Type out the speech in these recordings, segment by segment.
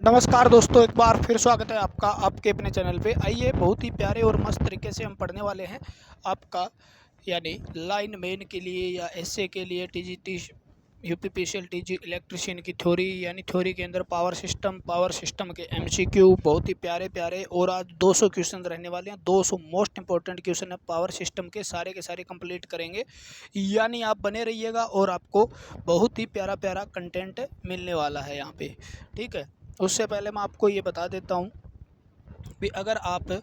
नमस्कार दोस्तों, एक बार फिर स्वागत है आपका आपके अपने चैनल पे। आइए बहुत ही प्यारे और मस्त तरीके से हम पढ़ने वाले हैं आपका यानी लाइन मैन के लिए या एसए के लिए टीजीटी यूपीपीसीएल टीजी इलेक्ट्रिशियन की थ्योरी यानी थ्योरी के अंदर पावर सिस्टम के एमसीक्यू बहुत ही प्यारे प्यारे। और आज 200 क्वेश्चन रहने वाले हैं। 200 मोस्ट इंपॉर्टेंट क्वेश्चन है पावर सिस्टम के सारे कंप्लीट करेंगे। यानी आप बने रहिएगा और आपको बहुत ही प्यारा प्यारा कंटेंट मिलने वाला है यहाँ पे। ठीक है, उससे पहले मैं आपको ये बता देता हूँ कि अगर आप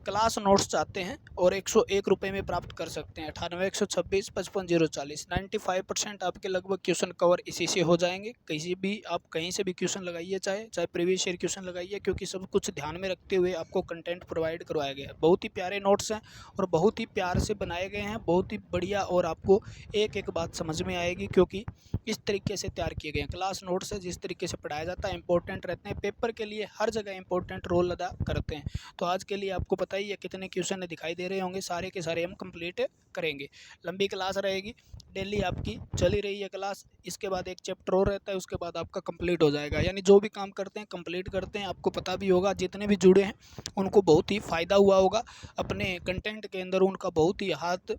क्लास नोट्स चाहते हैं और 101 रुपये में प्राप्त कर सकते हैं। 98 126 55 040 95% आपके लगभग क्वेश्चन कवर इसी से हो जाएंगे। कहीं से भी क्वेश्चन लगाइए, चाहे प्रीवियस ईयर क्वेश्चन लगाइए, क्योंकि सब कुछ ध्यान में रखते हुए आपको कंटेंट प्रोवाइड करवाया गया है। बहुत ही प्यारे नोट्स हैं और बहुत ही प्यार से बनाए गए हैं, बहुत ही बढ़िया। और आपको एक एक बात समझ में आएगी क्योंकि इस तरीके से तैयार किए गए हैं। क्लास नोट्स है, जिस तरीके से पढ़ाया जाता है, इंपॉर्टेंट रहते हैं, पेपर के लिए हर जगह इंपॉर्टेंट रोल अदा करते हैं। तो आज के लिए आपको पता ही है कितने क्वेश्चन दिखाई दे रहे होंगे, सारे के सारे हम कंप्लीट करेंगे। लंबी क्लास रहेगी, डेली आपकी चली रही है क्लास। इसके बाद एक चैप्टर और रहता है, उसके बाद आपका कंप्लीट हो जाएगा। यानी जो भी काम करते हैं कंप्लीट करते हैं। आपको पता भी होगा जितने भी जुड़े हैं उनको बहुत ही फ़ायदा हुआ होगा। अपने कंटेंट के अंदर उनका बहुत ही हाथ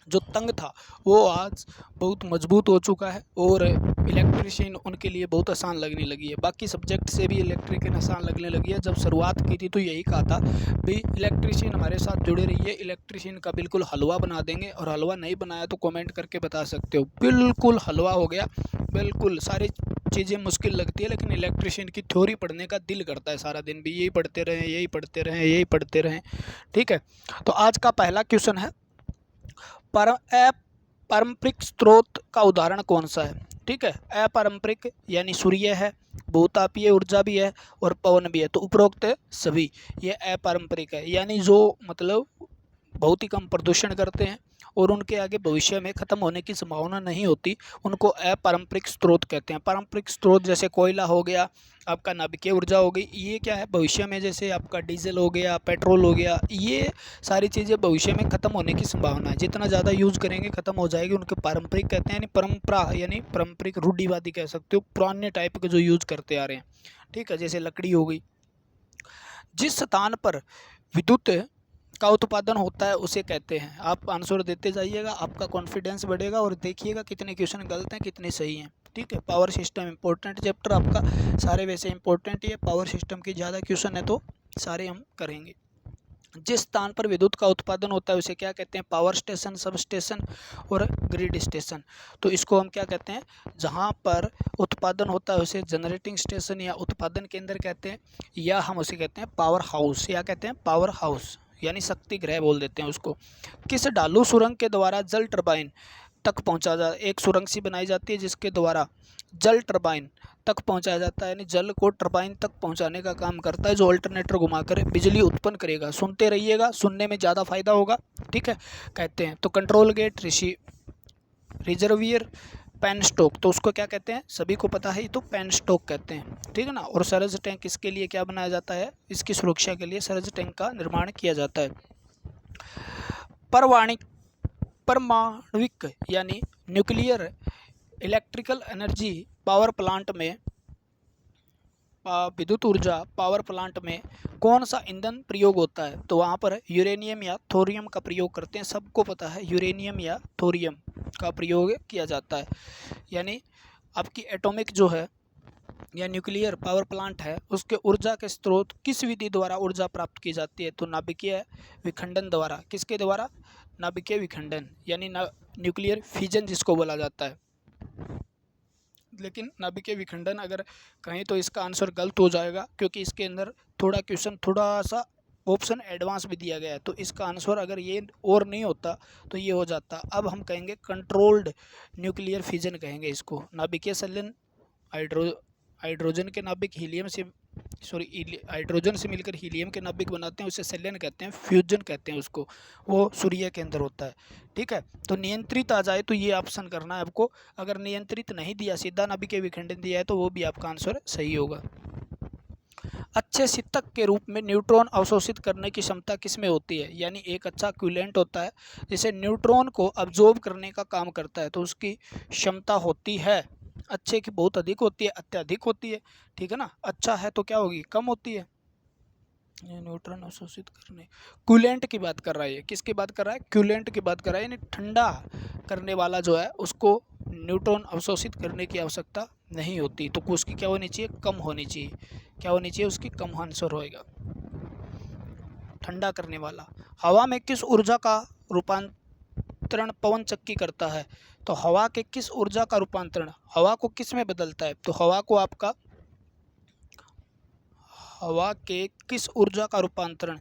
जो तंग था वो आज बहुत मजबूत हो चुका है और इलेक्ट्रिशियन उनके लिए बहुत आसान लगने लगी है। बाकी सब्जेक्ट से भी इलेक्ट्रिशियन आसान लगने लगी है। जब शुरुआत की थी तो यही कहा था भाई इलेक्ट्रिशियन हमारे साथ जुड़े रहिए, इलेक्ट्रिशियन का बिल्कुल हलवा बना देंगे। और हलवा नहीं बनाया तो कमेंट करके बता सकते हो, बिल्कुल हलवा हो गया। बिल्कुल सारी चीज़ें मुश्किल लगती है, लेकिन इलेक्ट्रिशियन की थ्योरी पढ़ने का दिल करता है। सारा दिन भी यही पढ़ते रहें, यही पढ़ते रहें, यही पढ़ते रहें। ठीक है, तो आज का पहला क्वेश्चन है अपारंपरिक स्रोत का उदाहरण कौन सा है। ठीक है, अपारंपरिक यानी सूर्य है, भूतापीय ऊर्जा भी है और पवन भी है। तो उपरोक्त सभी ये अपारंपरिक है, यानी जो मतलब बहुत ही कम प्रदूषण करते हैं और उनके आगे भविष्य में ख़त्म होने की संभावना नहीं होती, उनको अपारंपरिक स्रोत कहते हैं। पारंपरिक स्रोत जैसे कोयला हो गया, आपका नाभिकीय ऊर्जा हो गई, ये क्या है भविष्य में, जैसे आपका डीजल हो गया, पेट्रोल हो गया, ये सारी चीज़ें भविष्य में ख़त्म होने की संभावना है। जितना ज़्यादा यूज़ करेंगे ख़त्म हो जाएगी। उनके पारंपरिक कहते हैं, यानी परंपरा यानी पारंपरिक रूढ़िवादी कह सकते हो, पुराने टाइप के जो यूज़ करते आ रहे हैं। ठीक है, जैसे लकड़ी हो गई। जिस स्थान पर विद्युत का उत्पादन होता है उसे कहते हैं। आप आंसर देते जाइएगा, आपका कॉन्फिडेंस बढ़ेगा और देखिएगा कितने क्वेश्चन गलत हैं कितने सही हैं। ठीक है, पावर सिस्टम इंपॉर्टेंट चैप्टर आपका, सारे वैसे इंपॉर्टेंट ही है। पावर सिस्टम की ज़्यादा क्वेश्चन है तो सारे हम करेंगे। जिस स्थान पर विद्युत का उत्पादन होता है उसे क्या कहते हैं, पावर स्टेशन, सब स्टेशन और ग्रिड स्टेशन। तो इसको हम क्या कहते हैं, जहाँ पर उत्पादन होता है उसे जनरेटिंग स्टेशन या उत्पादन केंद्र कहते हैं, या हम उसे कहते हैं पावर हाउस। या कहते हैं पावर हाउस यानी शक्ति गृह बोल देते हैं उसको। किस ढालू सुरंग के द्वारा जल टरबाइन तक पहुंचा जा एक सुरंग सी बनाई जाती है जिसके द्वारा जल टरबाइन तक पहुंचाया जाता है, यानी जल को टरबाइन तक पहुंचाने का काम करता है, जो अल्टरनेटर घुमाकर बिजली उत्पन्न करेगा। सुनते रहिएगा, सुनने में ज़्यादा फायदा होगा। ठीक है, कहते हैं तो control gate, reservoir, penstock. तो उसको क्या कहते हैं, सभी को पता है, तो पेन स्टॉक कहते हैं। ठीक है ना। और सरज टैंक इसके लिए क्या बनाया जाता है, इसकी सुरक्षा के लिए सरज टैंक का निर्माण किया जाता है। परमाणविक यानी nuclear electrical energy power plant में विद्युत ऊर्जा पावर प्लांट में कौन सा ईंधन प्रयोग होता है। तो वहाँ पर यूरेनियम या थोरियम का प्रयोग करते हैं। सबको पता है यूरेनियम या थोरियम का प्रयोग किया जाता है। यानी आपकी एटॉमिक जो है या न्यूक्लियर पावर प्लांट है उसके ऊर्जा के स्रोत किस विधि द्वारा ऊर्जा प्राप्त की जाती है। तो नाभिकीय विखंडन द्वारा। किसके द्वारा, नाभिकीय विखंडन यानी न्यूक्लियर फिजन जिसको बोला जाता है। लेकिन नाभिकीय विखंडन अगर कहें तो इसका आंसर गलत हो जाएगा, क्योंकि इसके अंदर थोड़ा क्वेश्चन थोड़ा सा ऑप्शन एडवांस भी दिया गया है। तो इसका आंसर अगर ये और नहीं होता तो ये हो जाता। अब हम कहेंगे कंट्रोल्ड न्यूक्लियर फिजन कहेंगे इसको। नाभिकीय संलयन हाइड्रोजन के नाभिक हीलियम से हाइड्रोजन से मिलकर हीलियम के नाभिक बनाते हैं, उसे संलयन कहते हैं, फ्यूजन कहते हैं उसको। वो सूर्य के अंदर होता है। ठीक है, तो नियंत्रित आ जाए तो ये ऑप्शन करना है आपको। अगर नियंत्रित नहीं दिया, सीधा नाभिकीय विखंडन दिया है, तो वो भी आपका आंसर सही होगा। अच्छे शीतक के रूप में न्यूट्रॉन अवशोषित करने की क्षमता किसमें होती है। यानी एक अच्छा क्यूलेंट होता है जिसे न्यूट्रॉन को अब्जॉर्ब करने का काम करता है, तो उसकी क्षमता होती है अच्छे की बहुत अधिक होती है, अत्यधिक होती है, ठीक है ना। अच्छा है तो क्या होगी, कम होती है। न्यूट्रॉन अवशोषित करने, कूलेंट की बात कर रहा है ये, किसकी बात कर रहा है, कूलेंट की बात कर रहा है, यानी ठंडा करने वाला जो है उसको न्यूट्रॉन अवशोषित करने की आवश्यकता नहीं होती, तो उसकी क्या होनी चाहिए, कम होनी चाहिए। क्या होनी चाहिए, उसकी कम आंसर होएगा। ठंडा करने वाला, हवा में किस ऊर्जा का रूपांतरण पवन चक्की करता है, तो हवा के किस ऊर्जा का रूपांतरण हवा को किस में बदलता है, तो हवा को आपका हवा के किस ऊर्जा का रूपांतरण,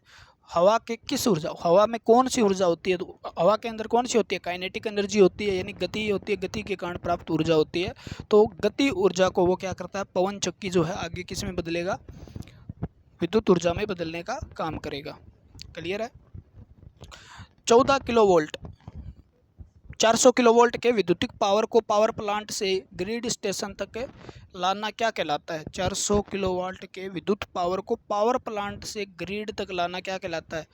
हवा के किस ऊर्जा, हवा में कौन सी ऊर्जा होती है, तो हवा के अंदर कौन सी होती है, काइनेटिक एनर्जी होती है, यानी गति होती है, गति के कारण प्राप्त ऊर्जा होती है। तो गति ऊर्जा को वो क्या करता है, पवन चक्की जो है आगे किस में बदलेगा, विद्युत ऊर्जा में बदलने का काम करेगा। क्लियर है। 14 किलो वोल्ट 400 किलोवोल्ट के विद्युतिक पावर को पावर प्लांट से ग्रिड स्टेशन तक लाना क्या कहलाता है, 400 किलोवाट के विद्युत पावर को पावर प्लांट से ग्रिड तक लाना क्या कहलाता है,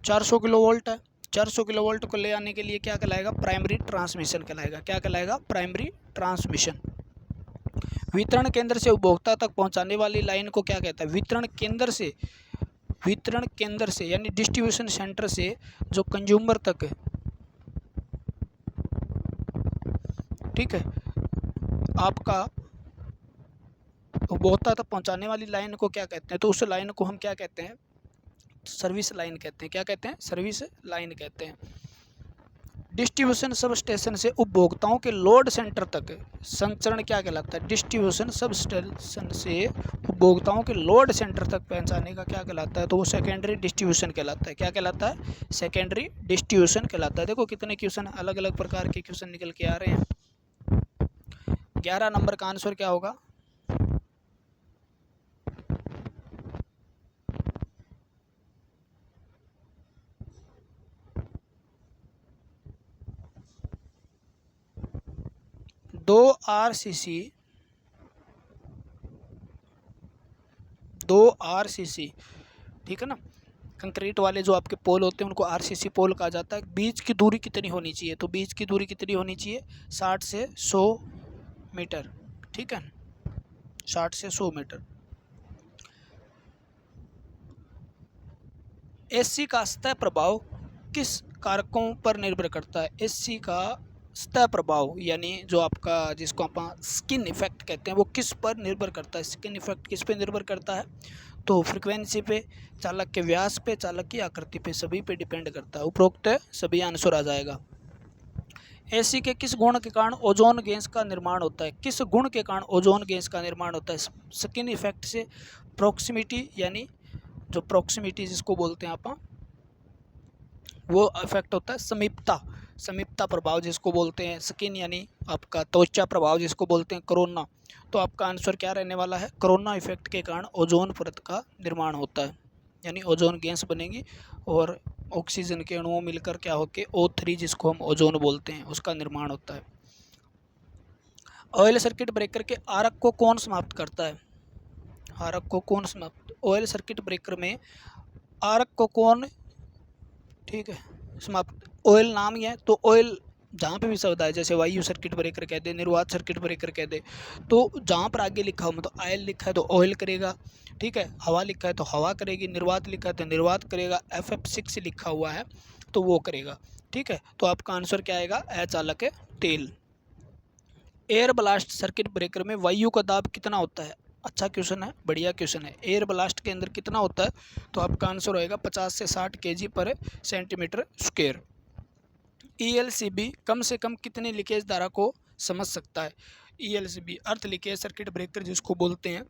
400 किलोवोल्ट है, 400 किलोवोल्ट को ले आने के लिए क्या कहलाएगा, प्राइमरी ट्रांसमिशन कहलाएगा। क्या कहलाएगा, प्राइमरी ट्रांसमिशन। वितरण केंद्र से उपभोक्ता तक पहुंचाने वाली लाइन को क्या कहता है, वितरण केंद्र से यानी डिस्ट्रीब्यूशन सेंटर से जो कंज्यूमर तक है, ठीक है, आपका उपभोक्ता तक पहुंचाने वाली लाइन को क्या कहते हैं, तो उस लाइन को हम क्या कहते हैं, सर्विस लाइन कहते हैं। क्या कहते हैं, सर्विस लाइन कहते हैं। डिस्ट्रीब्यूशन सब स्टेशन से उपभोक्ताओं के लोड सेंटर तक संचरण क्या कहलाता है, डिस्ट्रीब्यूशन सब स्टेशन से उपभोक्ताओं के लोड सेंटर तक पहुंचाने का क्या कहलाता है, तो वो सेकेंडरी डिस्ट्रीब्यूशन कहलाता है। क्या कहलाता है, सेकेंडरी डिस्ट्रीब्यूशन कहलाता है। देखो कितने क्वेश्चन, अलग अलग प्रकार के क्वेश्चन निकल के आ रहे हैं। 11 नंबर का आंसर क्या होगा, दो आरसीसी, ठीक है ना। कंक्रीट वाले जो आपके पोल होते हैं उनको आरसीसी पोल कहा जाता है। बीच की दूरी कितनी होनी चाहिए, तो बीच की दूरी कितनी होनी चाहिए, 60 से 100 मीटर, ठीक है, 60 से 100 मीटर। एससी का सतह प्रभाव किस कारकों पर निर्भर करता है, एससी का सतह प्रभाव यानी जो आपका जिसको आप स्किन इफेक्ट कहते हैं वो किस पर निर्भर करता है, स्किन इफेक्ट किस पे निर्भर करता है, तो फ्रीक्वेंसी पे, चालक के व्यास पे, चालक की आकृति पे, सभी पे डिपेंड करता है। उपरोक्त सभी आंसर आ जाएगा। एसी के किस गुण के कारण ओजोन गैस का निर्माण होता है, किस गुण के कारण ओजोन गैस का निर्माण होता है, स्किन इफेक्ट से, प्रॉक्सिमिटी यानी जो प्रॉक्सिमिटी जिसको बोलते हैं आप वो इफेक्ट होता है, समीपता प्रभाव जिसको बोलते हैं, स्किन यानी आपका त्वचा प्रभाव जिसको बोलते हैं, कोरोना। तो आपका आंसर क्या रहने वाला है, कोरोना इफेक्ट के कारण ओजोन परत का निर्माण होता है, यानी ओजोन गैस बनेगी और ऑक्सीजन के अणुओं मिलकर क्या होके O3 जिसको हम ओजोन बोलते हैं उसका निर्माण होता है। ऑयल सर्किट ब्रेकर के आरक को कौन समाप्त करता है, आरक को कौन समाप्त, ऑयल सर्किट ब्रेकर में आरक को कौन, ठीक है, समाप्त, ऑयल नाम ही है तो ऑयल जहाँ पे भी शब्द आए, जैसे वायु सर्किट ब्रेकर कह दे, निर्वात सर्किट ब्रेकर कह दे, तो जहाँ पर आगे लिखा हो मतलब ऑयल लिखा है तो ऑयल करेगा, ठीक है, हवा लिखा है तो हवा करेगी, निर्वात लिखा है तो निर्वात करेगा, FF6 लिखा हुआ है तो वो करेगा, ठीक है। तो आपका आंसर क्या आएगा, अचालक तेल। एयर ब्लास्ट सर्किट ब्रेकर में वायु का दाब कितना होता है, अच्छा क्वेश्चन है, बढ़िया क्वेश्चन है। एयर ब्लास्ट के अंदर कितना होता है, तो आपका आंसर होएगा 50 से 60 kg पर सेंटीमीटर स्क्वायर। ELCB कम से कम कितने लीकेज धारा को समझ सकता है, ELCB अर्थ लीकेज सर्किट ब्रेकर जिसको बोलते हैं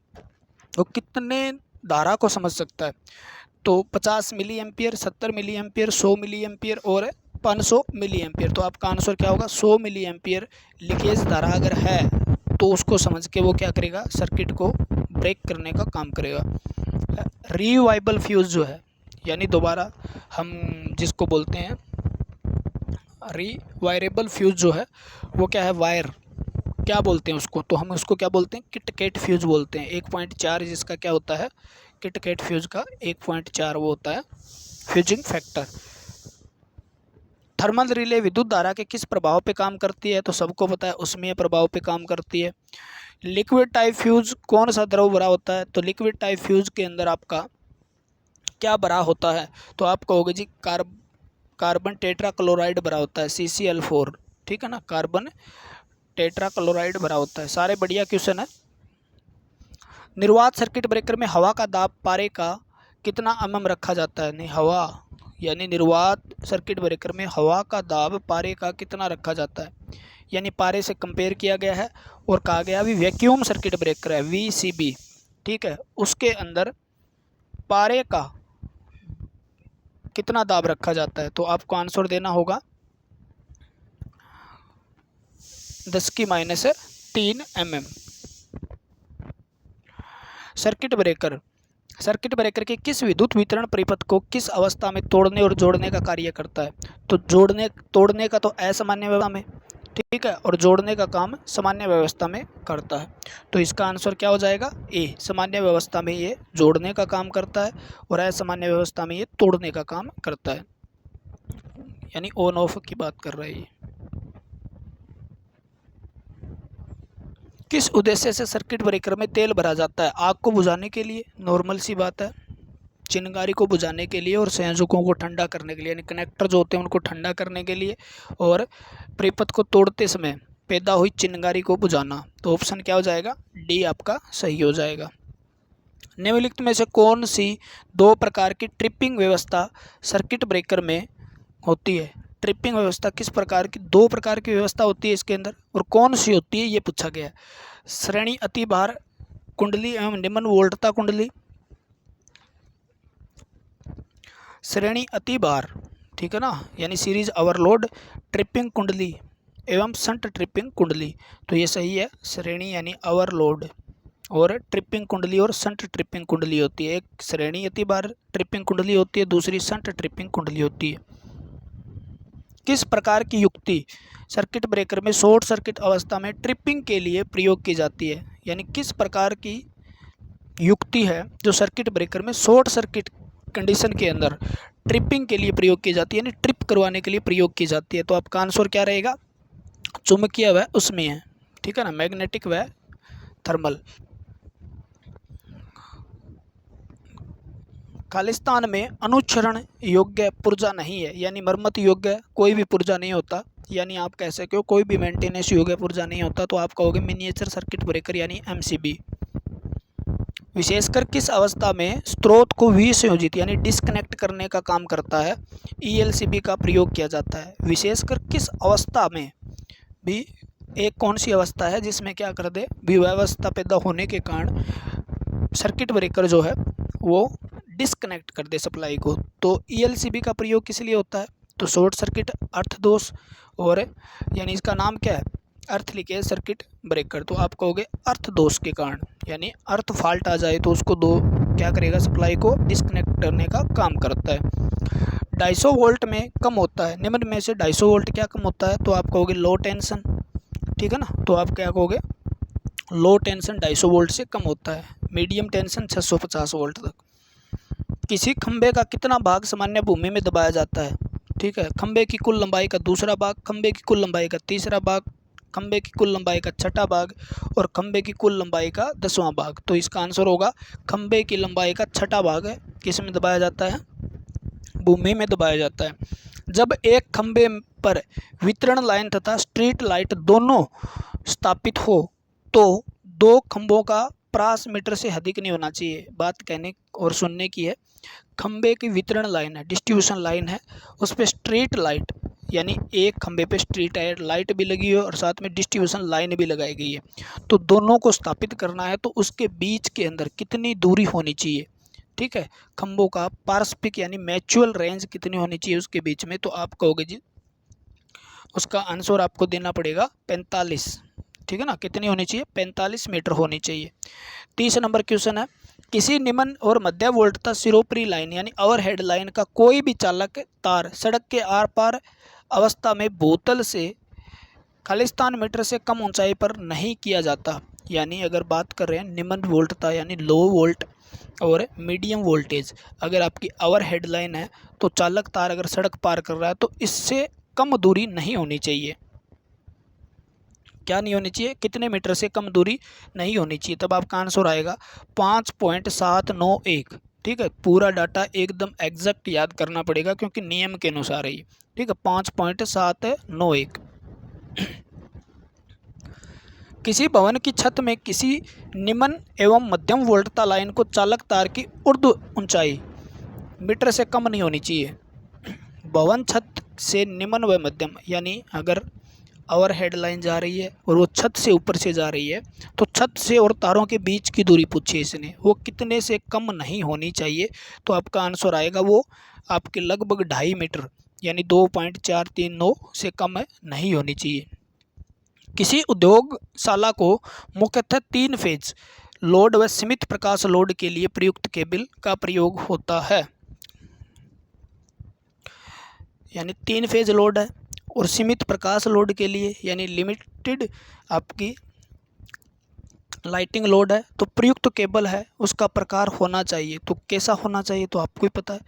वो कितने धारा को समझ सकता है, तो 50 milliampere, 70 milliampere, 100 milliampere और 500 मिली एम्पियर। तो आपका आंसर क्या होगा, 100 मिली एम्पियर लीकेज धारा अगर है तो उसको समझ के वो क्या करेगा, सर्किट को ब्रेक करने का काम करेगा। रिवाइबल फ्यूज जो है यानी दोबारा हम जिसको बोलते हैं रिवायरेबल फ्यूज जो है वो क्या है, वायर क्या बोलते हैं उसको, तो हम उसको क्या बोलते हैं, किट-कैट फ्यूज बोलते हैं। 1.4 जिसका क्या होता है, किट-कैट फ्यूज का 1.4 वो होता है फ्यूजिंग फैक्टर। थर्मल रिले विद्युत धारा के किस प्रभाव पे काम करती है? तो सबको पता है उसमें प्रभाव पे काम करती है। लिक्विड टाइप फ्यूज कौन सा द्रव भरा होता है? तो लिक्विड टाइप फ्यूज के अंदर आपका क्या भरा होता है? तो आप कहोगे जी कार्बन टेट्रा क्लोराइड भरा होता है, CCl4, ठीक है ना, कार्बन टेट्रा क्लोराइड भरा होता है। सारे बढ़िया क्वेश्चन है। निर्वात सर्किट ब्रेकर में हवा का दाब पारे का कितना mm रखा जाता है? नहीं, हवा यानी निर्वात सर्किट ब्रेकर में हवा का दाब पारे का कितना रखा जाता है, यानी पारे से कंपेयर किया गया है और कहा गया अभी वैक्यूम सर्किट ब्रेकर है VCB, ठीक है, उसके अंदर पारे का कितना दाब रखा जाता है? तो आपको आंसर देना होगा 10⁻³ mm। सर्किट ब्रेकर के किस विद्युत वितरण परिपथ को किस अवस्था में तोड़ने और जोड़ने का कार्य करता है? तो तोड़ने का तो असामान्य व्यवस्था में, ठीक है, और जोड़ने का काम सामान्य व्यवस्था में करता है। तो इसका आंसर क्या हो जाएगा? ए। सामान्य व्यवस्था में ये जोड़ने का काम करता है और असामान्य व्यवस्था में ये तोड़ने का काम करता है, यानी ऑन ऑफ की बात कर रहे हैं। किस उद्देश्य से सर्किट ब्रेकर में तेल भरा जाता है? आग को बुझाने के लिए, नॉर्मल सी बात है, चिंगारी को बुझाने के लिए और संयोजकों को ठंडा करने के लिए, यानी कनेक्टर जो होते हैं उनको ठंडा करने के लिए और परिपथ को तोड़ते समय पैदा हुई चिंगारी को बुझाना। तो ऑप्शन क्या हो जाएगा? डी आपका सही हो जाएगा। निम्नलिखित में से कौन सी दो प्रकार की ट्रिपिंग व्यवस्था सर्किट ब्रेकर में होती है? ट्रिपिंग व्यवस्था किस प्रकार की, दो प्रकार की व्यवस्था होती है इसके अंदर, और कौन सी होती है ये पूछा गया है। श्रेणी अतिभार कुंडली एवं निम्न वोल्टता कुंडली। श्रेणी अतिभार, ठीक है ना, यानी सीरीज ओवरलोड ट्रिपिंग कुंडली एवं संट ट्रिपिंग कुंडली। तो ये सही है, श्रेणी यानी ओवरलोड और ट्रिपिंग कुंडली और संट ट्रिपिंग कुंडली होती है। एक श्रेणी अतिभार ट्रिपिंग कुंडली होती है, दूसरी संट ट्रिपिंग कुंडली होती है। किस प्रकार की युक्ति सर्किट ब्रेकर में शॉर्ट सर्किट अवस्था में ट्रिपिंग के लिए प्रयोग की जाती है? यानी किस प्रकार की युक्ति है जो सर्किट ब्रेकर में शॉर्ट सर्किट कंडीशन के अंदर ट्रिपिंग के लिए प्रयोग की जाती है, यानी ट्रिप करवाने के लिए प्रयोग की जाती है? तो आपका आंसर क्या रहेगा? चुंबकीय व उसमें है, ठीक है ना, मैग्नेटिक व थर्मल। खालिस्तान में अनुच्छरण योग्य पुर्जा नहीं है, यानी मरम्मत योग्य कोई भी पुर्जा नहीं होता, यानी आप कह सकते हो कोई भी मेंटेनेंस योग्य पुर्जा नहीं होता। तो आप कहोगे मिनिएचर सर्किट ब्रेकर यानी MCB। विशेषकर किस अवस्था में स्रोत को विसंयोजित यानी डिस्कनेक्ट करने का काम करता है ELCB का प्रयोग किया जाता है? विशेषकर किस अवस्था में भी, एक कौन सी अवस्था है जिसमें क्या कर दे, विव्यवस्था पैदा होने के कारण सर्किट ब्रेकर जो है वो डिस्कनेक्ट कर दे सप्लाई को? तो ELCB का प्रयोग किस लिए होता है? तो शॉर्ट सर्किट, अर्थ दोष, और यानी इसका नाम क्या है? अर्थ लीकेज सर्किट ब्रेकर। तो आप कहोगे अर्थ दोष के कारण, यानी अर्थ फॉल्ट आ जाए तो उसको क्या करेगा, सप्लाई को डिस्कनेक्ट करने का काम करता है। 250 वोल्ट में कम होता है, निम्न में से 250 वोल्ट क्या कम होता है? तो आप कहोगे लो टेंशन, ठीक है ना, तो आप क्या कहोगे? लो टेंशन 250 वोल्ट से कम होता है, मीडियम टेंशन 650 वोल्ट तक। किसी खंबे का कितना भाग सामान्य भूमि में दबाया जाता है? ठीक है, खंबे की कुल लंबाई का दूसरा भाग, खंबे की कुल लंबाई का तीसरा भाग, खंबे की कुल लंबाई का छठा भाग और खंबे की कुल लंबाई का 10वां भाग। तो इसका आंसर होगा खंबे की लंबाई का छठा भाग है, किस में दबाया जाता है? भूमि में दबाया जाता है। जब एक खंबे पर वितरण लाइन तथा स्ट्रीट लाइट दोनों स्थापित हो तो दो खंभों का प्रास मीटर से अधिक नहीं होना चाहिए। बात कहने और सुनने की है, खंबे की वितरण लाइन है, डिस्ट्रीब्यूशन लाइन है, उस पर स्ट्रीट लाइट यानी एक खंबे पे स्ट्रीट लाइट भी लगी है और साथ में डिस्ट्रीब्यूशन लाइन भी लगाई गई है। तो दोनों को स्थापित करना है तो उसके बीच के अंदर कितनी दूरी होनी चाहिए? ठीक है, खंभों का पारस्परिक यानी म्यूचुअल रेंज कितनी होनी चाहिए उसके बीच में? तो आप कहोगे जी उसका आंसर आपको देना पड़ेगा 45, ठीक है ना, कितनी होनी चाहिए? 45 मीटर होनी चाहिए। 30 नंबर क्वेश्चन है, किसी निम्न और मध्य वोल्टता सिरोपरी लाइन यानी ओवरहेड लाइन का कोई भी चालक तार सड़क के आर पार अवस्था में बोतल से खालिस्तान मीटर से कम ऊंचाई पर नहीं किया जाता। यानी अगर बात कर रहे हैं निम्न वोल्टता यानी लो वोल्ट और मीडियम वोल्टेज, अगर आपकी ओवरहेड लाइन है तो चालक तार अगर सड़क पार कर रहा है तो इससे कम दूरी नहीं होनी चाहिए। क्या नहीं होनी चाहिए? कितने मीटर से कम दूरी नहीं होनी चाहिए? तब आपका आंसर आएगा 5.791। ठीक है, पूरा डाटा एकदम एग्जैक्ट याद करना पड़ेगा क्योंकि नियम के अनुसार है ये। ठीक है, 5.791। किसी भवन की छत में किसी निम्न एवं मध्यम वोल्टता लाइन को चालक तार की ऊर्ध्व ऊंचाई मीटर से कम नहीं होनी चाहिए। भवन छत से निम्न व मध्यम, यानी अगर ओवर हेड लाइन जा रही है और वो छत से ऊपर से जा रही है तो छत से और तारों के बीच की दूरी पूछी है इसने, वो कितने से कम नहीं होनी चाहिए? तो आपका आंसर आएगा वो आपके लगभग 2.5 मीटर यानी 2.439 से कम नहीं होनी चाहिए। किसी उद्योगशाला को मुख्यतः 3 फेज लोड व सीमित प्रकाश लोड के लिए प्रयुक्त केबल का प्रयोग होता है। यानी 3 फेज लोड है और सीमित प्रकाश लोड के लिए यानी लिमिटेड आपकी लाइटिंग लोड है तो प्रयुक्त केबल है उसका प्रकार होना चाहिए। तो कैसा होना चाहिए तो आपको ही पता है।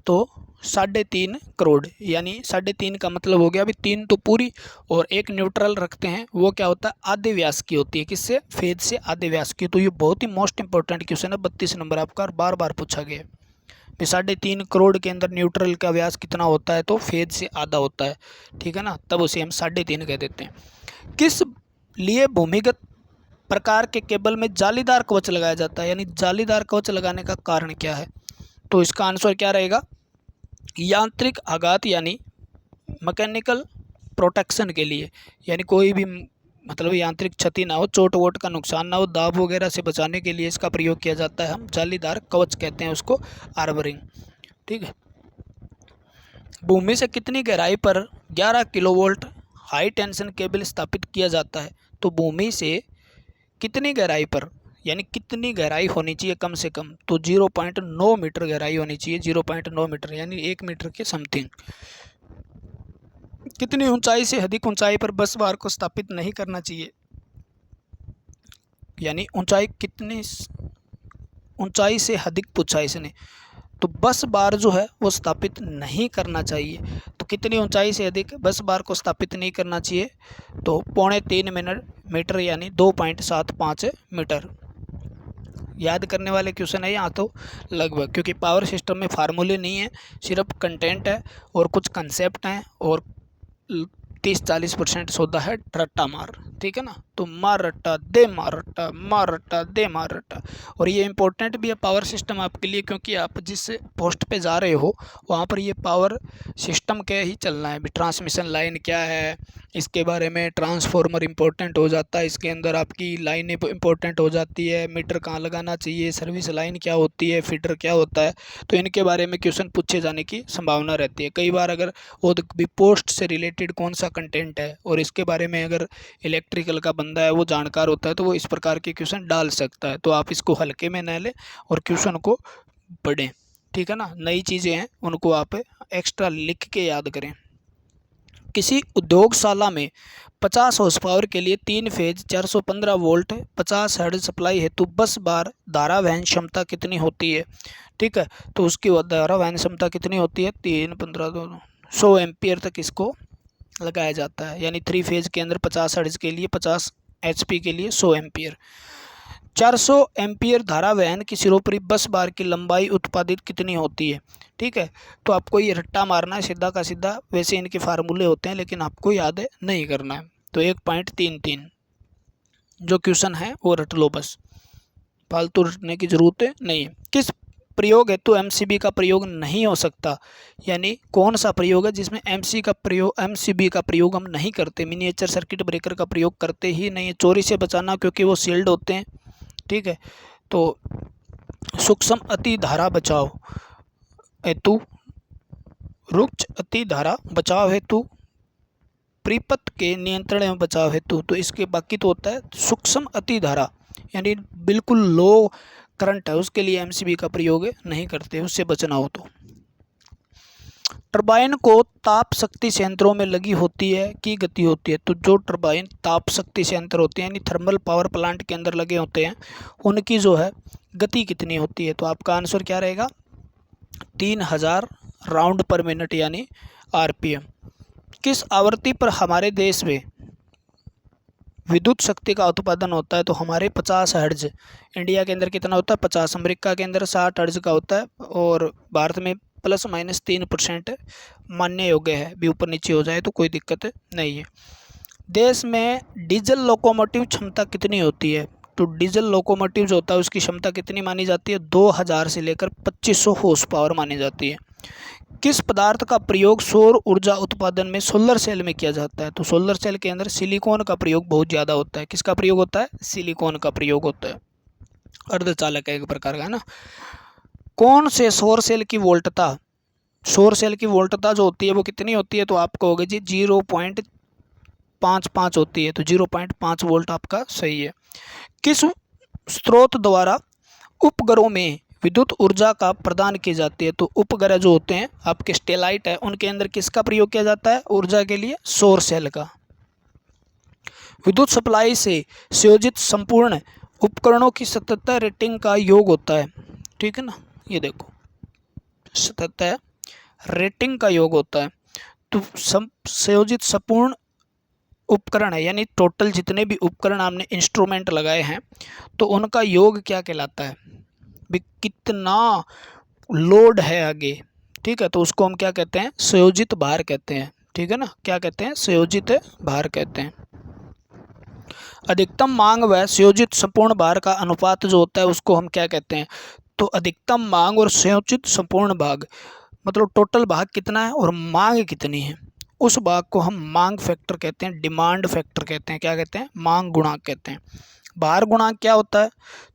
तो 3.5 करोड़, यानी 3.5 का मतलब हो गया अभी 3 तो पूरी और एक न्यूट्रल रखते हैं, वो क्या होता है? आधे व्यास की होती है। किससे? फेज से आधे व्यास की। तो ये बहुत ही मोस्ट इंपॉर्टेंट क्वेश्चन है, 32 नंबर आपका बार बार पूछा गया। 3.5 करोड़ के अंदर न्यूट्रल का व्यास कितना होता है? तो फेज से आधा होता है। ठीक है ना, तब उसे हम 3.5 कह देते हैं। किस लिए भूमिगत प्रकार के केबल में जालीदार कवच लगाया जाता है? यानी जालीदार कवच लगाने का कारण क्या है? तो इसका आंसर क्या रहेगा? यांत्रिक आघात यानी मैकेनिकल प्रोटेक्शन के लिए, यानी कोई भी मतलब यांत्रिक क्षति ना हो, चोट वोट का नुकसान ना हो, दाब वगैरह से बचाने के लिए इसका प्रयोग किया जाता है। हम जालीदार कवच कहते हैं उसको, आर्मरिंग। ठीक है। भूमि से कितनी गहराई पर 11 किलोवोल्ट हाई टेंशन केबल स्थापित किया जाता है? तो भूमि से कितनी गहराई पर, यानी कितनी गहराई होनी चाहिए कम से कम? तो 0.9 मीटर गहराई होनी चाहिए। 0.9 मीटर यानी 1 मीटर के समथिंग। कितनी ऊंचाई से अधिक ऊंचाई पर बस बार को स्थापित नहीं करना चाहिए? यानी ऊंचाई कितनी ऊंचाई से अधिक पूछा इसने, तो बस बार जो है वो स्थापित नहीं करना चाहिए। तो कितनी ऊंचाई से अधिक बस बार को स्थापित नहीं करना चाहिए? तो 3.25 मीटर यानी 2.75 मीटर। याद करने वाले क्वेश्चन है यहाँ तो लगभग, क्योंकि पावर सिस्टम में फार्मूले नहीं है, सिर्फ कंटेंट है और कुछ कंसेप्ट हैं और 30-40% सौदा है रट्टा मार। ठीक है ना, तो मार रट्टा दे मार रट्टा, मार रट्टा दे मार रट्टा। और ये इंपॉर्टेंट भी है पावर सिस्टम आपके लिए, क्योंकि आप जिस पोस्ट पे जा रहे हो वहाँ पर ये पावर सिस्टम के ही चलना है। ट्रांसमिशन लाइन क्या है इसके बारे में, ट्रांसफॉर्मर इंपॉर्टेंट हो जाता है, इसके अंदर आपकी लाइनें इंपॉर्टेंट हो जाती है, मीटर कहाँ लगाना चाहिए, सर्विस लाइन क्या होती है, फीडर क्या होता है, तो इनके बारे में क्वेश्चन पूछे जाने की संभावना रहती है। कई बार अगर वो भी पोस्ट से रिलेटेड कौन सा कंटेंट है और इसके बारे में अगर इलेक्ट्रिकल का बंदा है वो जानकार होता है तो वो इस प्रकार के क्वेश्चन डाल सकता है। तो आप इसको हल्के में न लें और क्वेश्चन को पढ़ें। ठीक है ना, नई चीज़ें हैं उनको आप एक्स्ट्रा लिख के याद करें। किसी उद्योगशाला में 50 हॉर्स पावर के लिए 3 फेज 415 वोल्ट 50 हर्ट्ज सप्लाई हेतु बस बार धारा वहन क्षमता कितनी होती है? ठीक है, तो उसकी धारा वहन क्षमता कितनी होती है? 3 15 100 एम्पियर तक इसको लगाया जाता है। यानी 3 फेज के अंदर 50 हर्ट्ज के लिए 50 HP के लिए 100 एम्पियर। 400 एम्पियर धारा वहन की सिरोपरी बस बार की लंबाई उत्पादित कितनी होती है? ठीक है, तो आपको ये रट्टा मारना है सीधा का सीधा, वैसे इनके फार्मूले होते हैं लेकिन आपको याद नहीं करना है। तो 1.33 जो क्वेश्चन है वो रट लो बस, फालतू रटने की जरूरत नहीं है। किस प्रयोग हेतु MCB का प्रयोग नहीं हो सकता? यानी कौन सा प्रयोग है जिसमें MCB का प्रयोग हम नहीं करते? मिनिएचर सर्किट ब्रेकर का प्रयोग करते ही नहीं है। चोरी से बचाना क्योंकि वो सील्ड होते हैं। ठीक है, तो सूक्ष्म अति धारा बचाव हेतु, रुक्ष अति धारा बचाव हेतु, परिपथ के नियंत्रण एवं बचाव हेतु, तो इसके बाकी तो होता है सूक्ष्म अति धारा यानी बिल्कुल लो करंट है उसके लिए MCB का प्रयोग नहीं करते, उससे बचना हो तो। टरबाइन को ताप शक्ति संयंत्रों में लगी होती है कि गति होती है? तो जो टरबाइन ताप शक्ति संयंत्र होते हैं यानी थर्मल पावर प्लांट के अंदर लगे होते हैं उनकी जो है गति कितनी होती है? तो आपका आंसर क्या रहेगा? 3000 राउंड पर मिनट यानी आरपीएम। किस आवृत्ति पर हमारे देश में विद्युत शक्ति का उत्पादन होता है? तो हमारे 50 हर्ट्ज। इंडिया के अंदर कितना होता है? 50। अमेरिका के अंदर 60 हर्ट्ज का होता है और भारत में ±3% मान्य योग्य है। भी ऊपर नीचे हो जाए तो कोई दिक्कत नहीं है। देश में डीजल लोकोमोटिव क्षमता कितनी होती है? तो डीजल लोकोमोटिव जो होता है उसकी क्षमता कितनी मानी जाती है? 2000 से लेकर 2500 हॉर्स पावर मानी जाती है। किस पदार्थ का प्रयोग सौर ऊर्जा उत्पादन में सोलर सेल में किया जाता है? तो सोलर सेल के अंदर सिलिकॉन का प्रयोग बहुत ज़्यादा होता है। किसका प्रयोग होता है? सिलिकॉन का प्रयोग होता है। अर्धचालक है एक प्रकार का, है ना। कौन से सौर सेल की वोल्टता, सौर सेल की वोल्टता जो होती है वो कितनी होती है? तो आप कहोगे जी 0.55 होती है। तो 0.5 वोल्ट आपका सही है। किस स्रोत द्वारा उपग्रहों में विद्युत ऊर्जा का प्रदान की जाती है? तो उपग्रह जो होते हैं आपके स्टेलाइट है, उनके अंदर किसका प्रयोग किया जाता है ऊर्जा के लिए? सौर सेल का। विद्युत सप्लाई से संयोजित संपूर्ण उपकरणों की 77 रेटिंग का योग होता है। ठीक है ना, ये देखो 77 रेटिंग का योग होता है। तो संयोजित संपूर्ण उपकरण है, यानी टोटल जितने भी उपकरण आपने इंस्ट्रूमेंट लगाए हैं तो उनका योग क्या कहलाता है? भी कितना लोड है आगे। ठीक है, तो उसको हम क्या कहते हैं? संयोजित भार कहते हैं। ठीक है ना, क्या कहते हैं? संयोजित भार कहते हैं। अधिकतम मांग व संयोजित संपूर्ण भार का अनुपात जो होता है उसको हम क्या कहते हैं? तो अधिकतम मांग और संयोजित संपूर्ण भाग, मतलब टोटल भाग कितना है और मांग कितनी है, उस भाग को हम मांग फैक्टर कहते हैं, डिमांड फैक्टर कहते हैं। क्या कहते हैं? मांग गुणांक कहते हैं। भार गुणांक क्या होता है?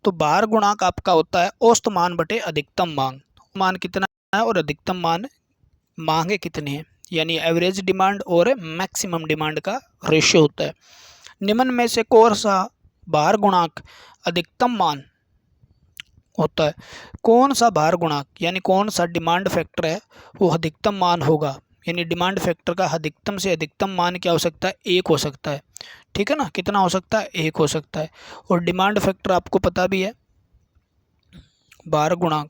तो भार गुणांक आपका होता है औसत मान बटे अधिकतम मांग। मान कितना है और अधिकतम मान मांग कितनी है, यानी एवरेज डिमांड और मैक्सिमम डिमांड का रेशियो होता है। निम्न में से कौन सा भार गुणांक अधिकतम मान होता है? कौन सा भार गुणांक यानी कौन सा डिमांड फैक्टर है वो अधिकतम मान होगा? यानी डिमांड फैक्टर का अधिकतम से अधिकतम मान क्या हो सकता है? 1 हो सकता है। ठीक है ना, कितना हो सकता है? 1 हो सकता है। और डिमांड फैक्टर आपको पता भी है, भार गुणांक,